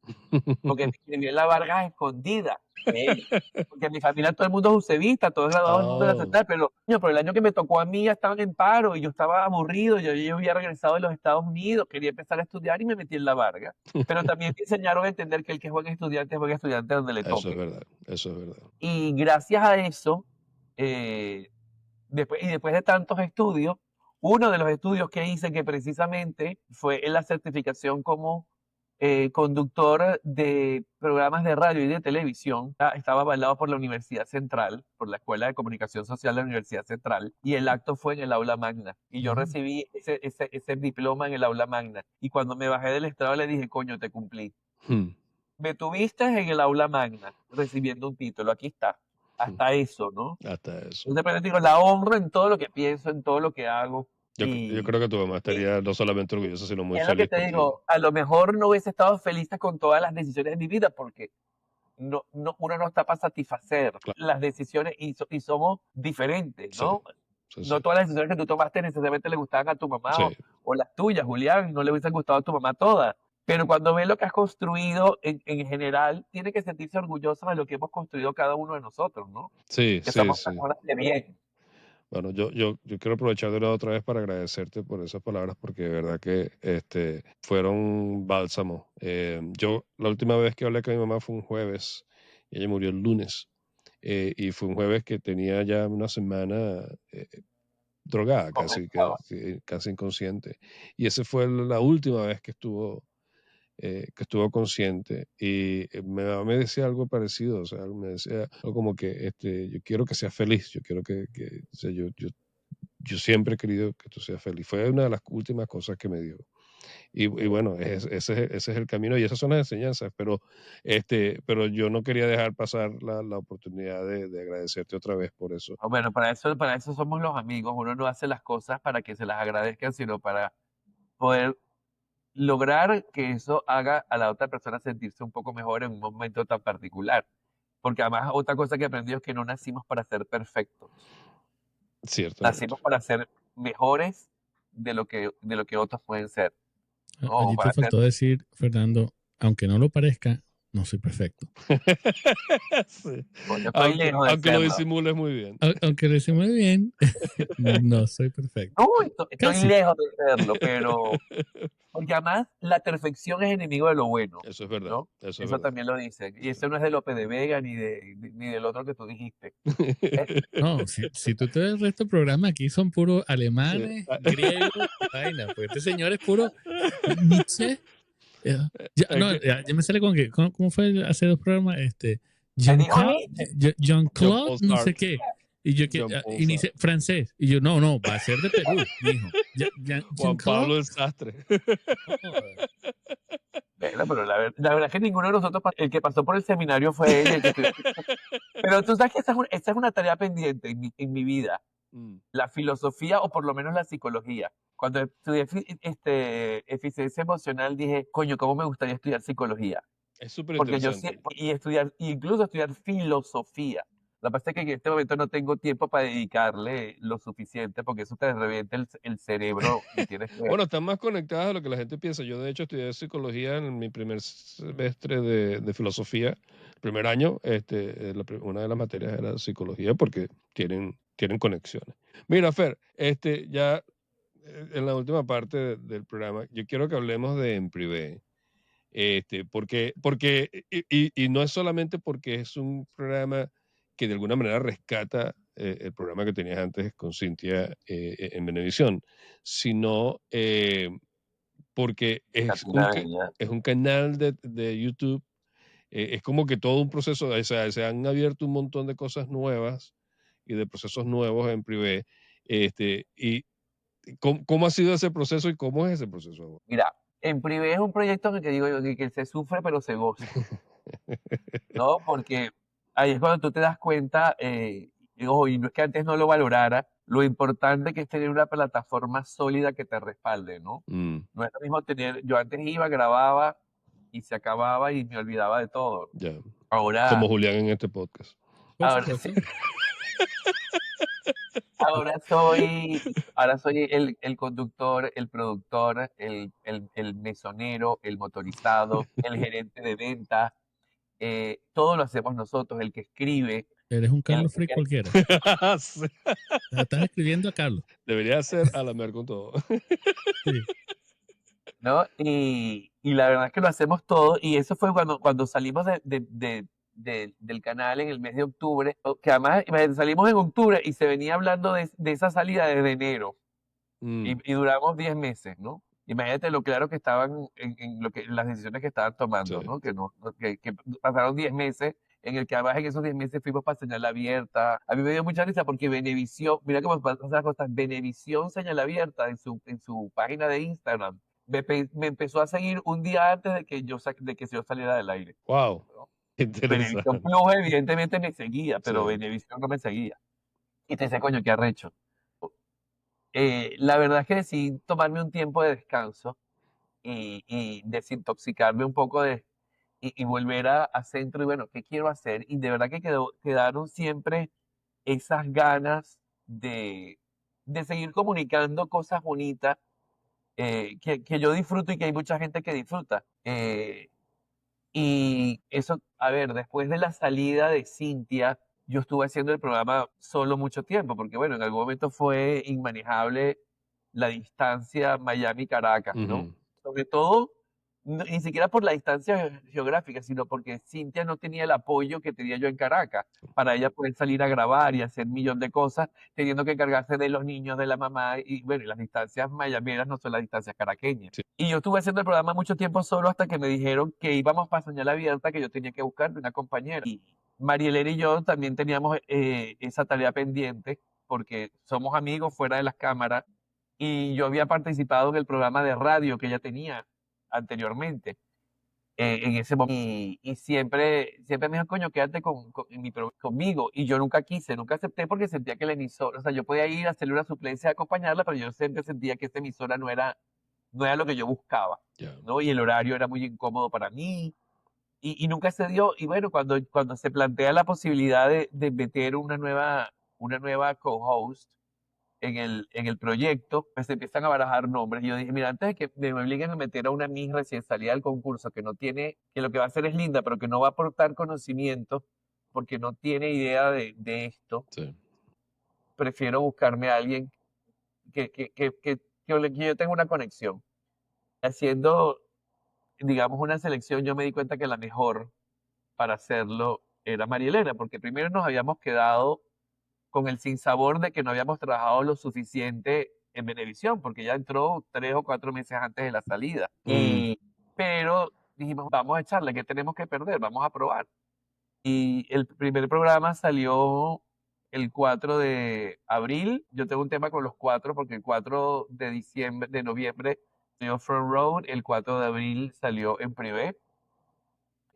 porque me escribió en la Vargas escondida. Ey, porque en mi familia todo el mundo es usevista, todos graduados del mundo de la oh, central, pero el año que me tocó a mí ya estaban en paro y yo estaba aburrido, yo había regresado de los Estados Unidos, quería empezar a estudiar y me metí en la Vargas. Pero también me enseñaron a entender que el que es buen estudiante donde le eso es toque. verdad, eso es verdad. Y gracias a eso, eh, después de tantos estudios, uno de los estudios que hice que precisamente fue en la certificación como conductor de programas de radio y de televisión. Estaba avalado por la Universidad Central, por la Escuela de Comunicación Social de la Universidad Central, y el acto fue en el aula magna. Y yo Mm, recibí ese diploma en el aula magna. Y cuando me bajé del estrado le dije, coño, te cumplí. mm, Me tuviste en el aula magna recibiendo un título, aquí está. mm. Hasta eso, ¿no? Hasta eso. Entonces, pero digo, la honro en todo lo que pienso, en todo lo que hago. Yo Y, creo que tu mamá y- estaría no solamente orgullosa, sino y muy es lo que feliz te por ti. digo, a lo mejor no hubiese estado feliz con todas las decisiones de mi vida porque uno no está para satisfacer Claro, las decisiones y somos diferentes, sí, ¿no? sí, sí. No todas las decisiones que tú tomaste necesariamente le gustaban a tu mamá Sí, o las tuyas, Julián, no le hubiesen gustado a tu mamá todas. Pero cuando ve lo que has construido en general, tiene que sentirse orgulloso de lo que hemos construido cada uno de nosotros, ¿no? Sí, Que sí, somos sí. personas de bien. Bueno, yo quiero aprovechar de nuevo otra vez para agradecerte por esas palabras porque de verdad que fueron bálsamo. Yo la última vez que hablé con mi mamá fue un jueves y ella murió el lunes. Y fue un jueves que tenía ya una semana drogada, Comenzaba. casi inconsciente. Y esa fue la última vez que estuvo consciente. Y mi mamá me decía algo parecido, o sea, me decía algo como que yo quiero que seas feliz, yo quiero o sea, yo siempre he querido que tú seas feliz. Fue una de las últimas cosas que me dijo. Y bueno, ese es el camino y esas son las enseñanzas, pero yo no quería dejar pasar la oportunidad de agradecerte otra vez por eso. Bueno, para eso somos los amigos. Uno no hace las cosas para que se las agradezcan, sino para poder lograr que eso haga a la otra persona sentirse un poco mejor en un momento tan particular. Porque además otra cosa que aprendí es que no nacimos para ser perfectos. Ciertamente. Nacimos para ser mejores de lo que otros pueden ser, ¿no? O Allí te para ser, faltó decir, Fernando, aunque no lo parezca, no soy perfecto. Sí. yo estoy lejos de Aunque lo serlo. disimules muy bien. Aunque lo hice muy bien, no soy perfecto. No, estoy Casi. lejos de serlo, pero porque además la perfección es enemigo de lo bueno, Eso es verdad, ¿no? eso es Eso verdad. también lo dicen. Y Sí. eso no es de Lope de Vega ni del otro que tú dijiste. Es- No, si tú te ves el resto del programa, aquí son puros Sí. alemanes, griegos y vaina. Pues este señor es puro Nietzsche. Ya, Es no, que ya me sale con que, ¿cómo fue hace dos programas? Me dijo Nietzsche. John Jean-Claude, Paul no sé Sartre. qué. Y yo que, John Paul y Sartre. dice francés. Y yo, no, va a ser de Perú, mijo. Juan Jean-Claude, Pablo el Sastre. no joda. Bueno, pero la verdad es que ninguno de nosotros, el que pasó por el seminario fue él, y el que estudió. Pero tú sabes que esa es una tarea pendiente en mi vida, Mm, la filosofía o por lo menos la psicología. Cuando estudié eficiencia emocional dije, coño, ¿cómo me gustaría estudiar psicología? Es súper Porque interesante. incluso estudiar filosofía. Lo que pasa es que en este momento no tengo tiempo para dedicarle lo suficiente porque eso te revienta el cerebro y tienes que. Bueno, están más conectadas a lo que la gente piensa. Yo, de hecho, estudié psicología en mi primer semestre de filosofía. Primer año, una de las materias era psicología porque tienen conexiones. Mira, Fer, ya en la última parte del programa, yo quiero que hablemos de En Privé. Y no es solamente porque es un programa que de alguna manera rescata el programa que tenías antes con Cintia en Venevisión, sino porque Catina Bella. es un canal de YouTube. Es como que todo un proceso, o sea, se han abierto un montón de cosas nuevas y de procesos nuevos en privé. Y ¿cómo ha sido ese proceso y cómo es ese proceso ahora? Mira, en privé es un proyecto en el que digo yo que se sufre pero se goza, ¿no? Porque ahí es cuando tú te das cuenta, y ojo, y no es que antes no lo valorara, lo importante que es tener una plataforma sólida que te respalde, ¿no? Mm, No es lo mismo yo antes iba, grababa y se acababa y me olvidaba de todo. ya, como Ahora, Julián en este podcast. Por ahora sí, supuesto. ahora soy el conductor, el productor, el mesonero, el motorizado, el gerente de venta, todo lo hacemos nosotros, el que escribe, Eres un el, Carlos Free el- cualquiera. Sí. Estás escribiendo a Carlos. Debería ser a la mer con todo. Sí. ¿no? Y la verdad es que lo hacemos todo, y eso fue cuando salimos del canal en el mes de octubre, que además imagínate, salimos en octubre y se venía hablando de esa salida desde enero, Mm, y duramos 10 meses, ¿no? Imagínate lo claro que estaban en las decisiones que estaban tomando, sí. ¿no? Que pasaron 10 meses, en el que además en esos 10 meses fuimos para señal abierta. A mí me dio mucha risa porque Venevisión, mira cómo pasan las cosas, Venevisión señal abierta en su página de Instagram, me empezó a seguir un día antes de que yo saliera del aire, Wow, ¿no? Venevisión interesante. Plus evidentemente me seguía, pero Sí. Venevisión no me seguía. Y te dice, coño, qué arrecho. La verdad es que decidí tomarme un tiempo de descanso y desintoxicarme un poco y volver a centro y bueno, ¿qué quiero hacer? Y de verdad que quedaron siempre esas ganas de seguir comunicando cosas bonitas, que yo disfruto y que hay mucha gente que disfruta. Eh, y eso, a ver, después de la salida de Cintia, yo estuve haciendo el programa solo mucho tiempo, porque bueno, en algún momento fue inmanejable la distancia Miami-Caracas, ¿no? Ujú. Sobre todo, ni siquiera por la distancia geográfica, sino porque Cintia no tenía el apoyo que tenía yo en Caracas, para ella poder salir a grabar y hacer un millón de cosas, teniendo que encargarse de los niños, de la mamá, y bueno, y las distancias miamianas no son las distancias caraqueñas. Sí. Y yo estuve haciendo el programa mucho tiempo solo hasta que me dijeron que íbamos para señal abierta, que yo tenía que buscarme una compañera. Y Marielena y yo también teníamos esa tarea pendiente, porque somos amigos fuera de las cámaras, y yo había participado en el programa de radio que ella tenía anteriormente, en ese momento. Y siempre me dijo, coño, quédate conmigo. Y yo nunca quise, nunca acepté porque sentía que la emisora, o sea, yo podía ir a hacerle una suplencia a acompañarla, pero yo siempre sentía que esta emisora no era lo que yo buscaba, Ya. ¿no? Y el horario era muy incómodo para mí y nunca se dio. Y bueno, cuando se plantea la posibilidad de meter una nueva co-host en el proyecto, pues se empiezan a barajar nombres. Y yo dije, mira, antes de que me obliguen a meter a una Miss recién salida del concurso que no tiene, que lo que va a hacer es linda, pero que no va a aportar conocimiento porque no tiene idea de esto, Sí. prefiero buscarme a alguien que yo tenga una conexión. Haciendo, digamos, una selección, yo me di cuenta que la mejor para hacerlo era María Elena, porque primero nos habíamos quedado con el sinsabor de que no habíamos trabajado lo suficiente en Venevisión, porque ella entró 3 o 4 meses antes de la salida. Mm. Pero dijimos, vamos a echarle, ¿qué tenemos que perder? Vamos a probar. Y el primer programa salió el 4 de abril. Yo tengo un tema con los 4 porque el 4 de noviembre salió Front Road, el 4 de abril salió En Privé,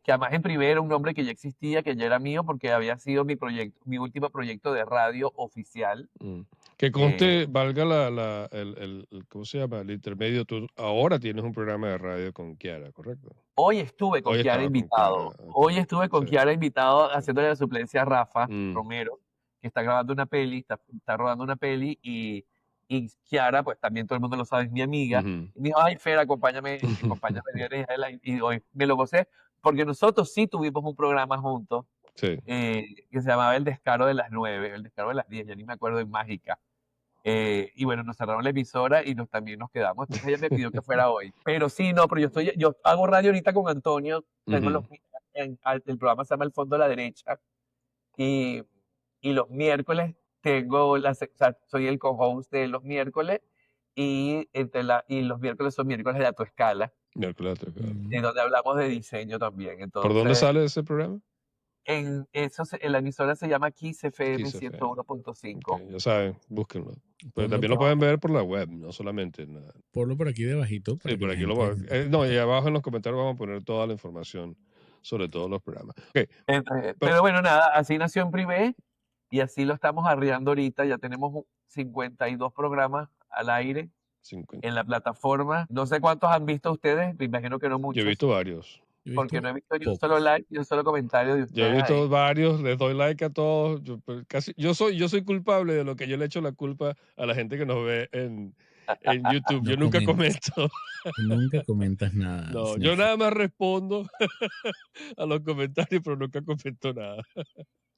que además En Privé era un nombre que ya existía, que ya era mío porque había sido mi último proyecto de radio oficial. Mm. Que Eh, conste, valga ¿cómo se llama? El intermedio. Tú ahora tienes un programa de radio con Kiara, ¿correcto? Hoy estuve con Hoy Kiara estaba con Kiara. invitado. Ok. Hoy estuve con Sí, Kiara invitado sí. haciéndole la suplencia a Rafa Mm. Romero, que está grabando una peli, está rodando una peli y Kiara, pues también todo el mundo lo sabe, es mi amiga. Ujú. Y me dijo, ay, Fer, acompáñame, vienes a y hoy me lo gocé, porque nosotros sí tuvimos un programa juntos Sí. que se llamaba El Descaro de las 9, El Descaro de las 10, ya ni me acuerdo, en Mágica. Y bueno, nos cerraron la emisora y también nos quedamos. Entonces ella me pidió que fuera hoy. Pero sí, no, pero yo hago radio ahorita con Antonio. Tengo Ujú. el programa se llama El Fondo a la Derecha. Y, y los miércoles tengo o sea, soy el co-host de los miércoles. Y los miércoles son miércoles de A Tu Escala, Miércoles, claro. en donde hablamos de diseño también. ¿Por dónde Entonces, sale ese programa? en la emisora se llama Kiss FM Kiss FM. Ok, 101.5. ya saben, búsquenlo. Pero Ponlo también por, lo pueden ver por la web, no solamente en la... ponlo por aquí debajito Sí, para que por la aquí lo gente... voy a... No, y abajo en los comentarios vamos a poner toda la información sobre todos los programas. Ok, pero... Pero bueno, nada, así nació En Privé y así lo estamos arriando ahorita. Ya tenemos 52 programas al aire 50. en la plataforma. No sé cuántos han visto ustedes, me imagino que no Yo he muchos, visto varios. Yo he porque visto no he visto ni un solo pocos. like ni un solo comentario de Yo he ustedes ahí. visto varios, les doy like a todos. Yo soy culpable de lo que yo le echo la culpa a la gente que nos ve en YouTube. No Yo nunca comentas. comento. Tú nunca comentas nada, No, señor yo Fer. nada más respondo a los comentarios, pero nunca comento nada.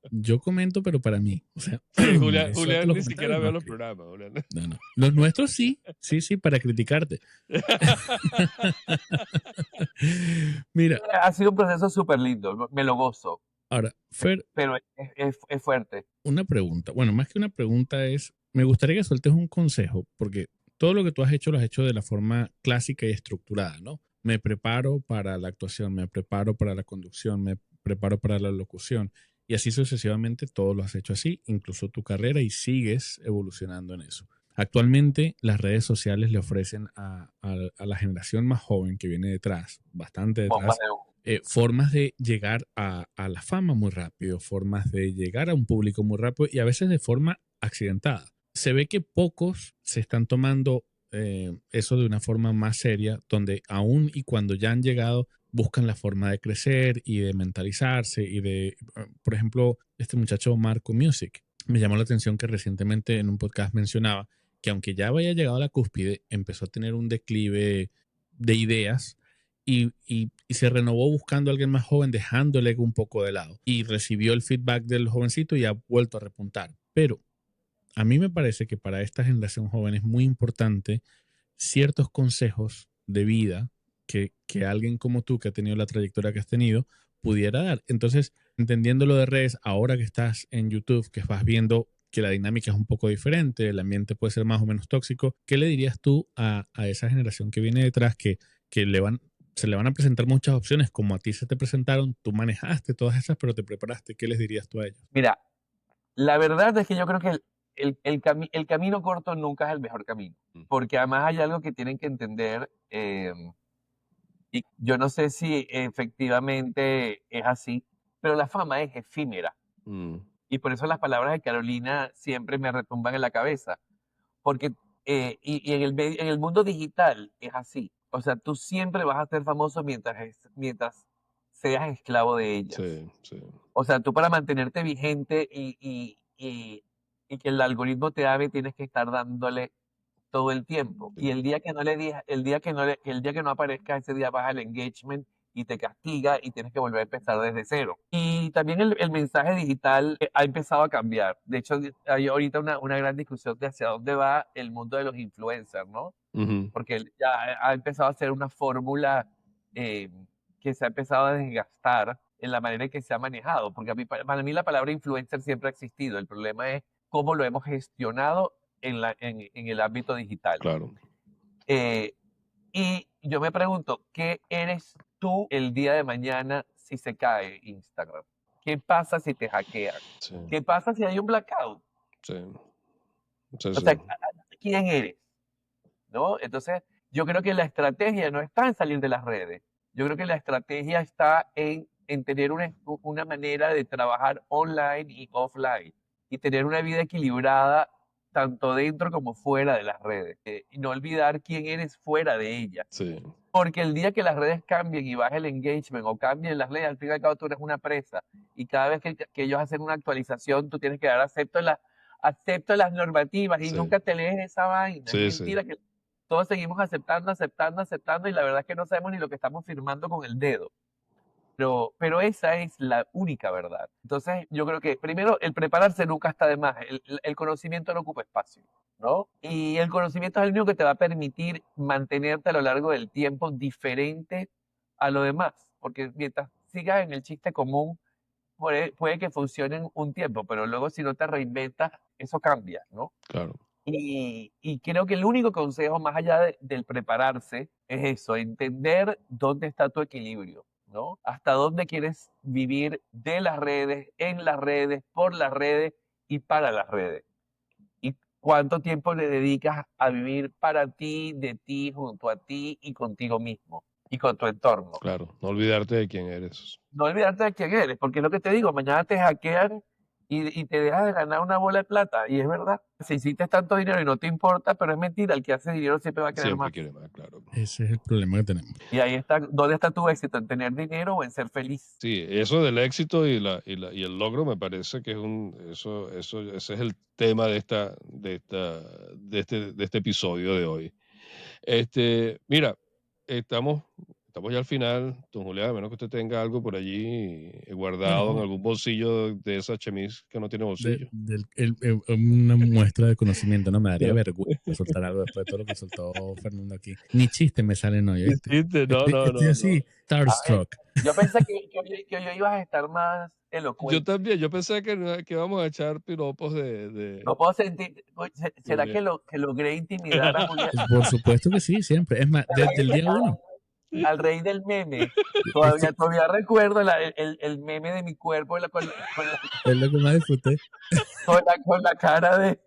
Yo comento, pero para mí. O sea, Sí, suelto Julián los ni comentarios, siquiera no ve los escribo. programas, Julián. No, no. Los nuestros sí. Sí, para criticarte. Mira, Ha sido un proceso súper lindo, me lo gozo, ahora, Fer, pero es fuerte. una pregunta. Bueno, más que una pregunta es, me gustaría que sueltes un consejo, porque todo lo que tú has hecho lo has hecho de la forma clásica y estructurada, ¿no? Me preparo para la actuación, me preparo para la conducción, me preparo para la locución. Y así sucesivamente todo lo has hecho así, incluso tu carrera, y sigues evolucionando en eso. Actualmente las redes sociales le ofrecen a la generación más joven que viene detrás, bastante Bombas detrás, de humo. formas de llegar a la fama muy rápido, formas de llegar a un público muy rápido y a veces de forma accidentada. Se ve que pocos se están tomando eso de una forma más seria, donde aún y cuando ya han llegado, buscan la forma de crecer y de mentalizarse y de, por ejemplo, este muchacho Marco Music. Me llamó la atención que recientemente en un podcast mencionaba que aunque ya había llegado a la cúspide, empezó a tener un declive de ideas y se renovó buscando a alguien más joven, dejándole un poco de lado. Y recibió el feedback del jovencito y ha vuelto a repuntar. Pero a mí me parece que para esta generación joven es muy importante ciertos consejos de vida que alguien como tú, que ha tenido la trayectoria que has tenido, pudiera dar. Entonces, entendiendo lo de redes, ahora que estás en YouTube, que vas viendo que la dinámica es un poco diferente, el ambiente puede ser más o menos tóxico, ¿qué le dirías tú a esa generación que viene detrás, que se le van a presentar muchas opciones, como a ti se te presentaron, tú manejaste todas esas, pero te preparaste? ¿Qué les dirías tú a ellos? Mira, la verdad es que yo creo que el camino corto nunca es el mejor camino, porque además hay algo que tienen que entender, y yo no sé si efectivamente es así, pero la fama es efímera. Mm, Y por eso las palabras de Carolina siempre me retumban en la cabeza, porque y en el mundo digital es así. O sea, tú siempre vas a ser famoso mientras seas esclavo de ellas. sí, sí. O sea, tú para mantenerte vigente y que el algoritmo te ame, tienes que estar dándole todo el tiempo. Sí. Y el día que no le digas, el día que no aparezca, ese día baja el engagement y te castiga y tienes que volver a empezar desde cero. Y también el mensaje digital ha empezado a cambiar. De hecho, hay ahorita una gran discusión de hacia dónde va el mundo de los influencers, ¿no? Ujú, Porque él ya ha empezado a ser una fórmula eh, que se ha empezado a desgastar en la manera en que se ha manejado. Porque para mí la palabra influencer siempre ha existido. El problema es cómo lo hemos gestionado en el ámbito digital. claro. Y yo me pregunto, ¿qué eres tú el día de mañana si se cae Instagram? ¿Qué pasa si te hackean? Sí, ¿Qué pasa si hay un blackout? sí, sí, O sí. sea, ¿quién eres? ¿No? Entonces, yo creo que la estrategia no está en salir de las redes. Yo creo que la estrategia está en tener una manera de trabajar online y offline y tener una vida equilibrada tanto dentro como fuera de las redes. Y no olvidar quién eres fuera de ellas. Sí, Porque el día que las redes cambien y baje el engagement o cambien las redes, al fin y al cabo tú eres una presa. Y cada vez que ellos hacen una actualización, tú tienes que dar acepto las normativas y sí, nunca te lees esa vaina. Es sí, sí, mentira que todos seguimos aceptando y la verdad es que no sabemos ni lo que estamos firmando con el dedo. Pero esa es la única verdad. Entonces, yo creo que primero el prepararse nunca está de más. El conocimiento no ocupa espacio, ¿no? Y el conocimiento es el único que te va a permitir mantenerte a lo largo del tiempo diferente a lo demás. Porque mientras sigas en el chiste común, puede que funcione un tiempo, pero luego si no te reinventas, eso cambia, ¿no? claro. Y creo que el único consejo, más allá del prepararse, es eso, entender dónde está tu equilibrio, ¿no? Hasta dónde quieres vivir de las redes, en las redes, por las redes y para las redes. Y cuánto tiempo le dedicas a vivir para ti, de ti, junto a ti y contigo mismo y con tu entorno. Claro, no olvidarte de quién eres. No olvidarte de quién eres, porque es lo que te digo, mañana te hackean y te dejas de ganar una bola de plata. Y es verdad, si hiciste tanto dinero y no te importa, pero es mentira, el que hace dinero siempre va a querer Siempre más. quiere más, claro. Ese es el problema que tenemos. Y ahí está, ¿dónde está tu éxito? ¿En tener dinero o en ser feliz? Sí, eso del éxito y el logro me parece que es ese es el tema de este episodio de hoy. Mira, estamos ya al final, don Julián, a menos que usted tenga algo por allí guardado en Bueno, algún bolsillo de esa chemise que no tiene bolsillo. una muestra de conocimiento, no me daría No. vergüenza soltar algo después de todo lo que soltó Fernando aquí. Ni chistes me salen hoy, ¿viste? ¿Viste? No, Estoy, no, estoy no, así, no. A ver, starstruck. yo pensé que hoy ibas a estar más Yo elocuente. también, yo pensé que íbamos a echar piropos No puedo sentir, ¿será Julián. que logré intimidar a Julián? Por supuesto que sí, siempre. Es más, desde el día uno. Al rey del meme? Ese Todavía recuerdo el meme de mi cuerpo es lo que más disfruté. con la cara de...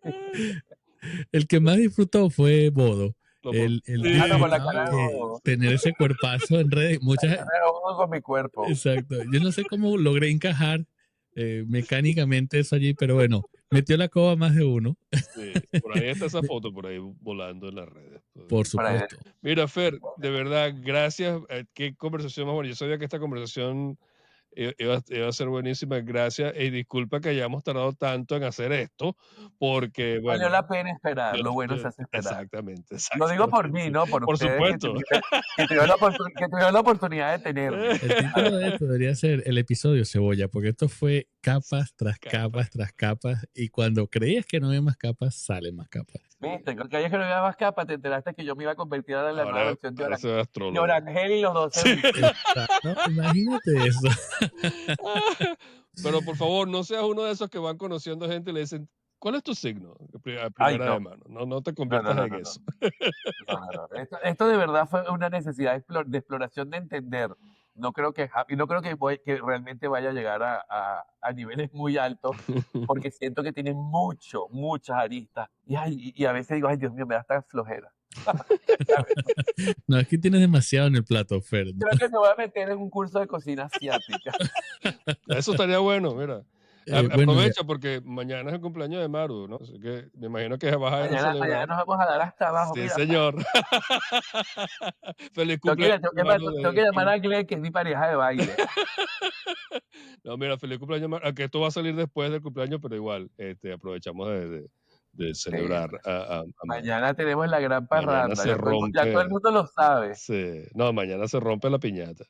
El que más disfrutó fue Bodo. El Sí, Ah, no, con la disfrutaba cara de que bobo. tener ese cuerpazo en redes. La cara de bobo con mi cuerpo. Exacto. Yo no sé cómo logré encajar mecánicamente eso allí, pero bueno, metió la coba más de uno, sí. Por ahí está esa foto, por ahí volando en las redes. por Para él. supuesto. Mira, Fer, de verdad, gracias. Qué conversación más buena. Yo sabía que esta conversación iba a ser buenísima. Gracias y disculpa que hayamos tardado tanto en hacer esto, porque, Valió bueno, la pena esperar, yo- lo bueno se yo- hace esperar. exactamente, Lo digo por mí, exactamente. ¿no? Por Por ustedes supuesto. que tuvieron la oportunidad de tenerme. El título de esto debería ser el episodio Cebolla, porque esto fue capas tras capas tras capas, y cuando creías que no había más capas, salen más capas. Viste, con que ayer que no había más capa, te enteraste que yo me iba a convertir ahora en la nueva Ahora, versión de ahora soy astrólogo. Orangel y los 12 Sí. vicios. No, imagínate eso. Pero por favor, no seas uno de esos que van conociendo gente y le dicen, ¿cuál es tu signo? A Ay, primera no. de mano. No te No, conviertas no, en no, no. eso. No. Esto de verdad fue una necesidad de exploración de entender. No creo que, y no creo que realmente vaya a llegar a niveles muy altos, porque siento que tiene muchas aristas. Y a veces digo, ay, Dios mío, me da hasta flojera. No, es que tienes demasiado en el plato, Fer. ¿no? Creo que me voy a meter en un curso de cocina asiática. Eso estaría bueno, mira. Bueno, Aprovecha porque mañana es el cumpleaños de Maru, ¿no? Así que me imagino que vas a ir a Mañana celebrar. nos vamos a dar hasta abajo. Sí, Mira, señor. Feliz cumpleaños, Maru. tengo que llamar a Glenn, que es mi pareja de baile. No, mira, feliz cumpleaños, Maru. Aunque esto va a salir después del cumpleaños, pero igual, aprovechamos de celebrar a Maru. Mañana tenemos la gran Mañana parranda. se Ya todo el rompe. mundo lo sabe. Sí. No, mañana se rompe la piñata.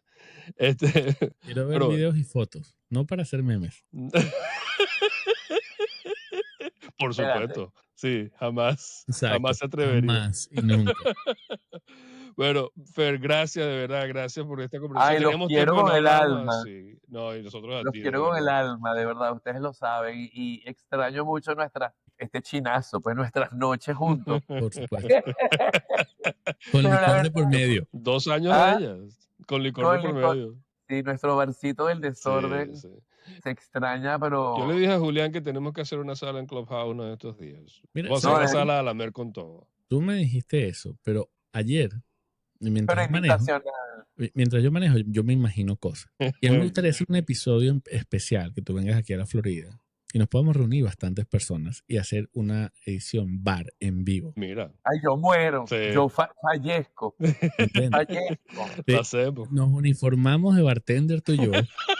quiero ver Pero, videos y fotos, no para hacer memes. por Espérate. supuesto. Sí, jamás Exacto, se atrevería. jamás y nunca. Bueno, Fer, gracias, de verdad, gracias por esta conversación. Ay, los Teníamos quiero tiempo que no con el hablábamos alma. así. No, y nosotros a Los ti, de quiero con el verdad. alma, de verdad, ustedes lo saben. Y extraño mucho este chinazo, pues nuestras noches juntos. Por supuesto. Con Pero la licor de verdad, por medio. 2 años ah, de ellas, con licor con de por licor. medio. Sí, nuestro barcito del Sí, desorden sí. se extraña, Yo le pero dije a Julián que tenemos que hacer una sala en Clubhouse uno de estos días. Mira, Vamos a no, hacer la ¿sabes? sala a lamer con todo. Tú me dijiste eso, pero ayer, mientras invitación. yo manejo, yo me imagino cosas. Y a mí me gustaría hacer un episodio especial, que tú vengas aquí a la Florida y nos podamos reunir bastantes personas y hacer una edición bar en vivo. Mira. Ay, yo muero. Sí. Yo fallezco. ¿Entiendes? Fallezco. Lo hacemos. Nos uniformamos de bartender tú y yo,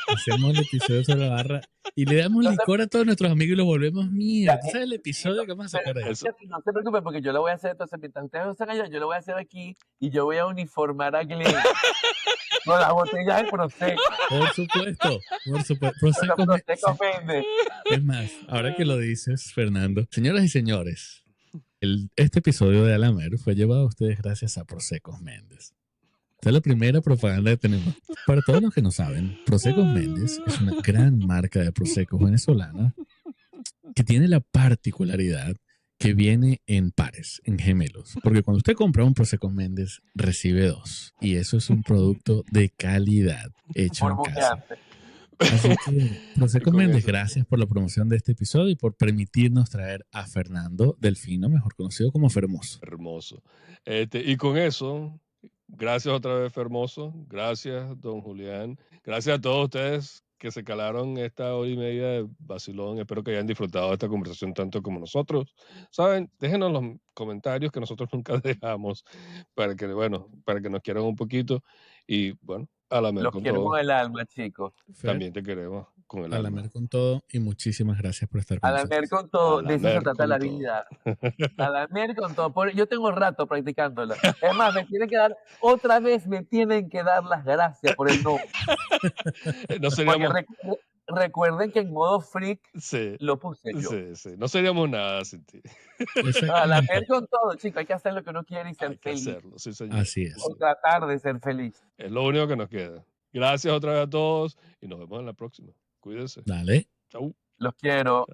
hacemos el episodio sobre la barra y le damos licor a todos nuestros amigos y lo volvemos mierda. ¿Tú sabes el episodio que vamos a sacar de eso? No se preocupen porque yo lo voy a hacer, entonces mientras ustedes lo están allá, yo lo voy a hacer aquí y yo voy a uniformar a Glenn con las botellas de Prosecco. Por supuesto. Los Prosecco Prosecco vende. Es más, ahora que lo dices, Fernando, señoras y señores, este episodio de Alamer fue llevado a ustedes gracias a Prosecco Méndez. Esta es la primera propaganda que tenemos. Para todos los que no saben, Prosecco Méndez es una gran marca de prosecco venezolana que tiene la particularidad que viene en pares, en gemelos. Porque cuando usted compra un Prosecco Méndez, recibe 2. Y eso es un producto de calidad hecho en casa. Así que, Prosecco Méndez, gracias por la promoción de este episodio y por permitirnos traer a Fernando Delfino, mejor conocido como Fermoso. Hermoso. Y con eso, gracias otra vez, Fermoso. Gracias, don Julián. Gracias a todos ustedes que se calaron esta hora y media de vacilón. Espero que hayan disfrutado de esta conversación tanto como nosotros. Saben, déjenos los comentarios que nosotros nunca dejamos para que nos quieran un poquito. Y bueno, a la Los quiero con el alma, chicos. También te queremos con el alma. A lamer con todo y muchísimas gracias por estar con nosotros. A lamer con todo, de eso se trata la vida. A lamer con todo. Yo tengo rato practicándola. Es más, me tienen que dar las gracias por el no. No seríamos... Recuerden que en modo freak lo puse yo. Sí. No seríamos nada sin ti. A lamer con todo, chicos. Hay que hacer lo que uno quiere y ser feliz. Hacerlo, sí, señor. Así es. O tratar de ser feliz. Es lo único que nos queda. Gracias otra vez a todos y nos vemos en la próxima. Cuídense. Dale. Chau. Los quiero.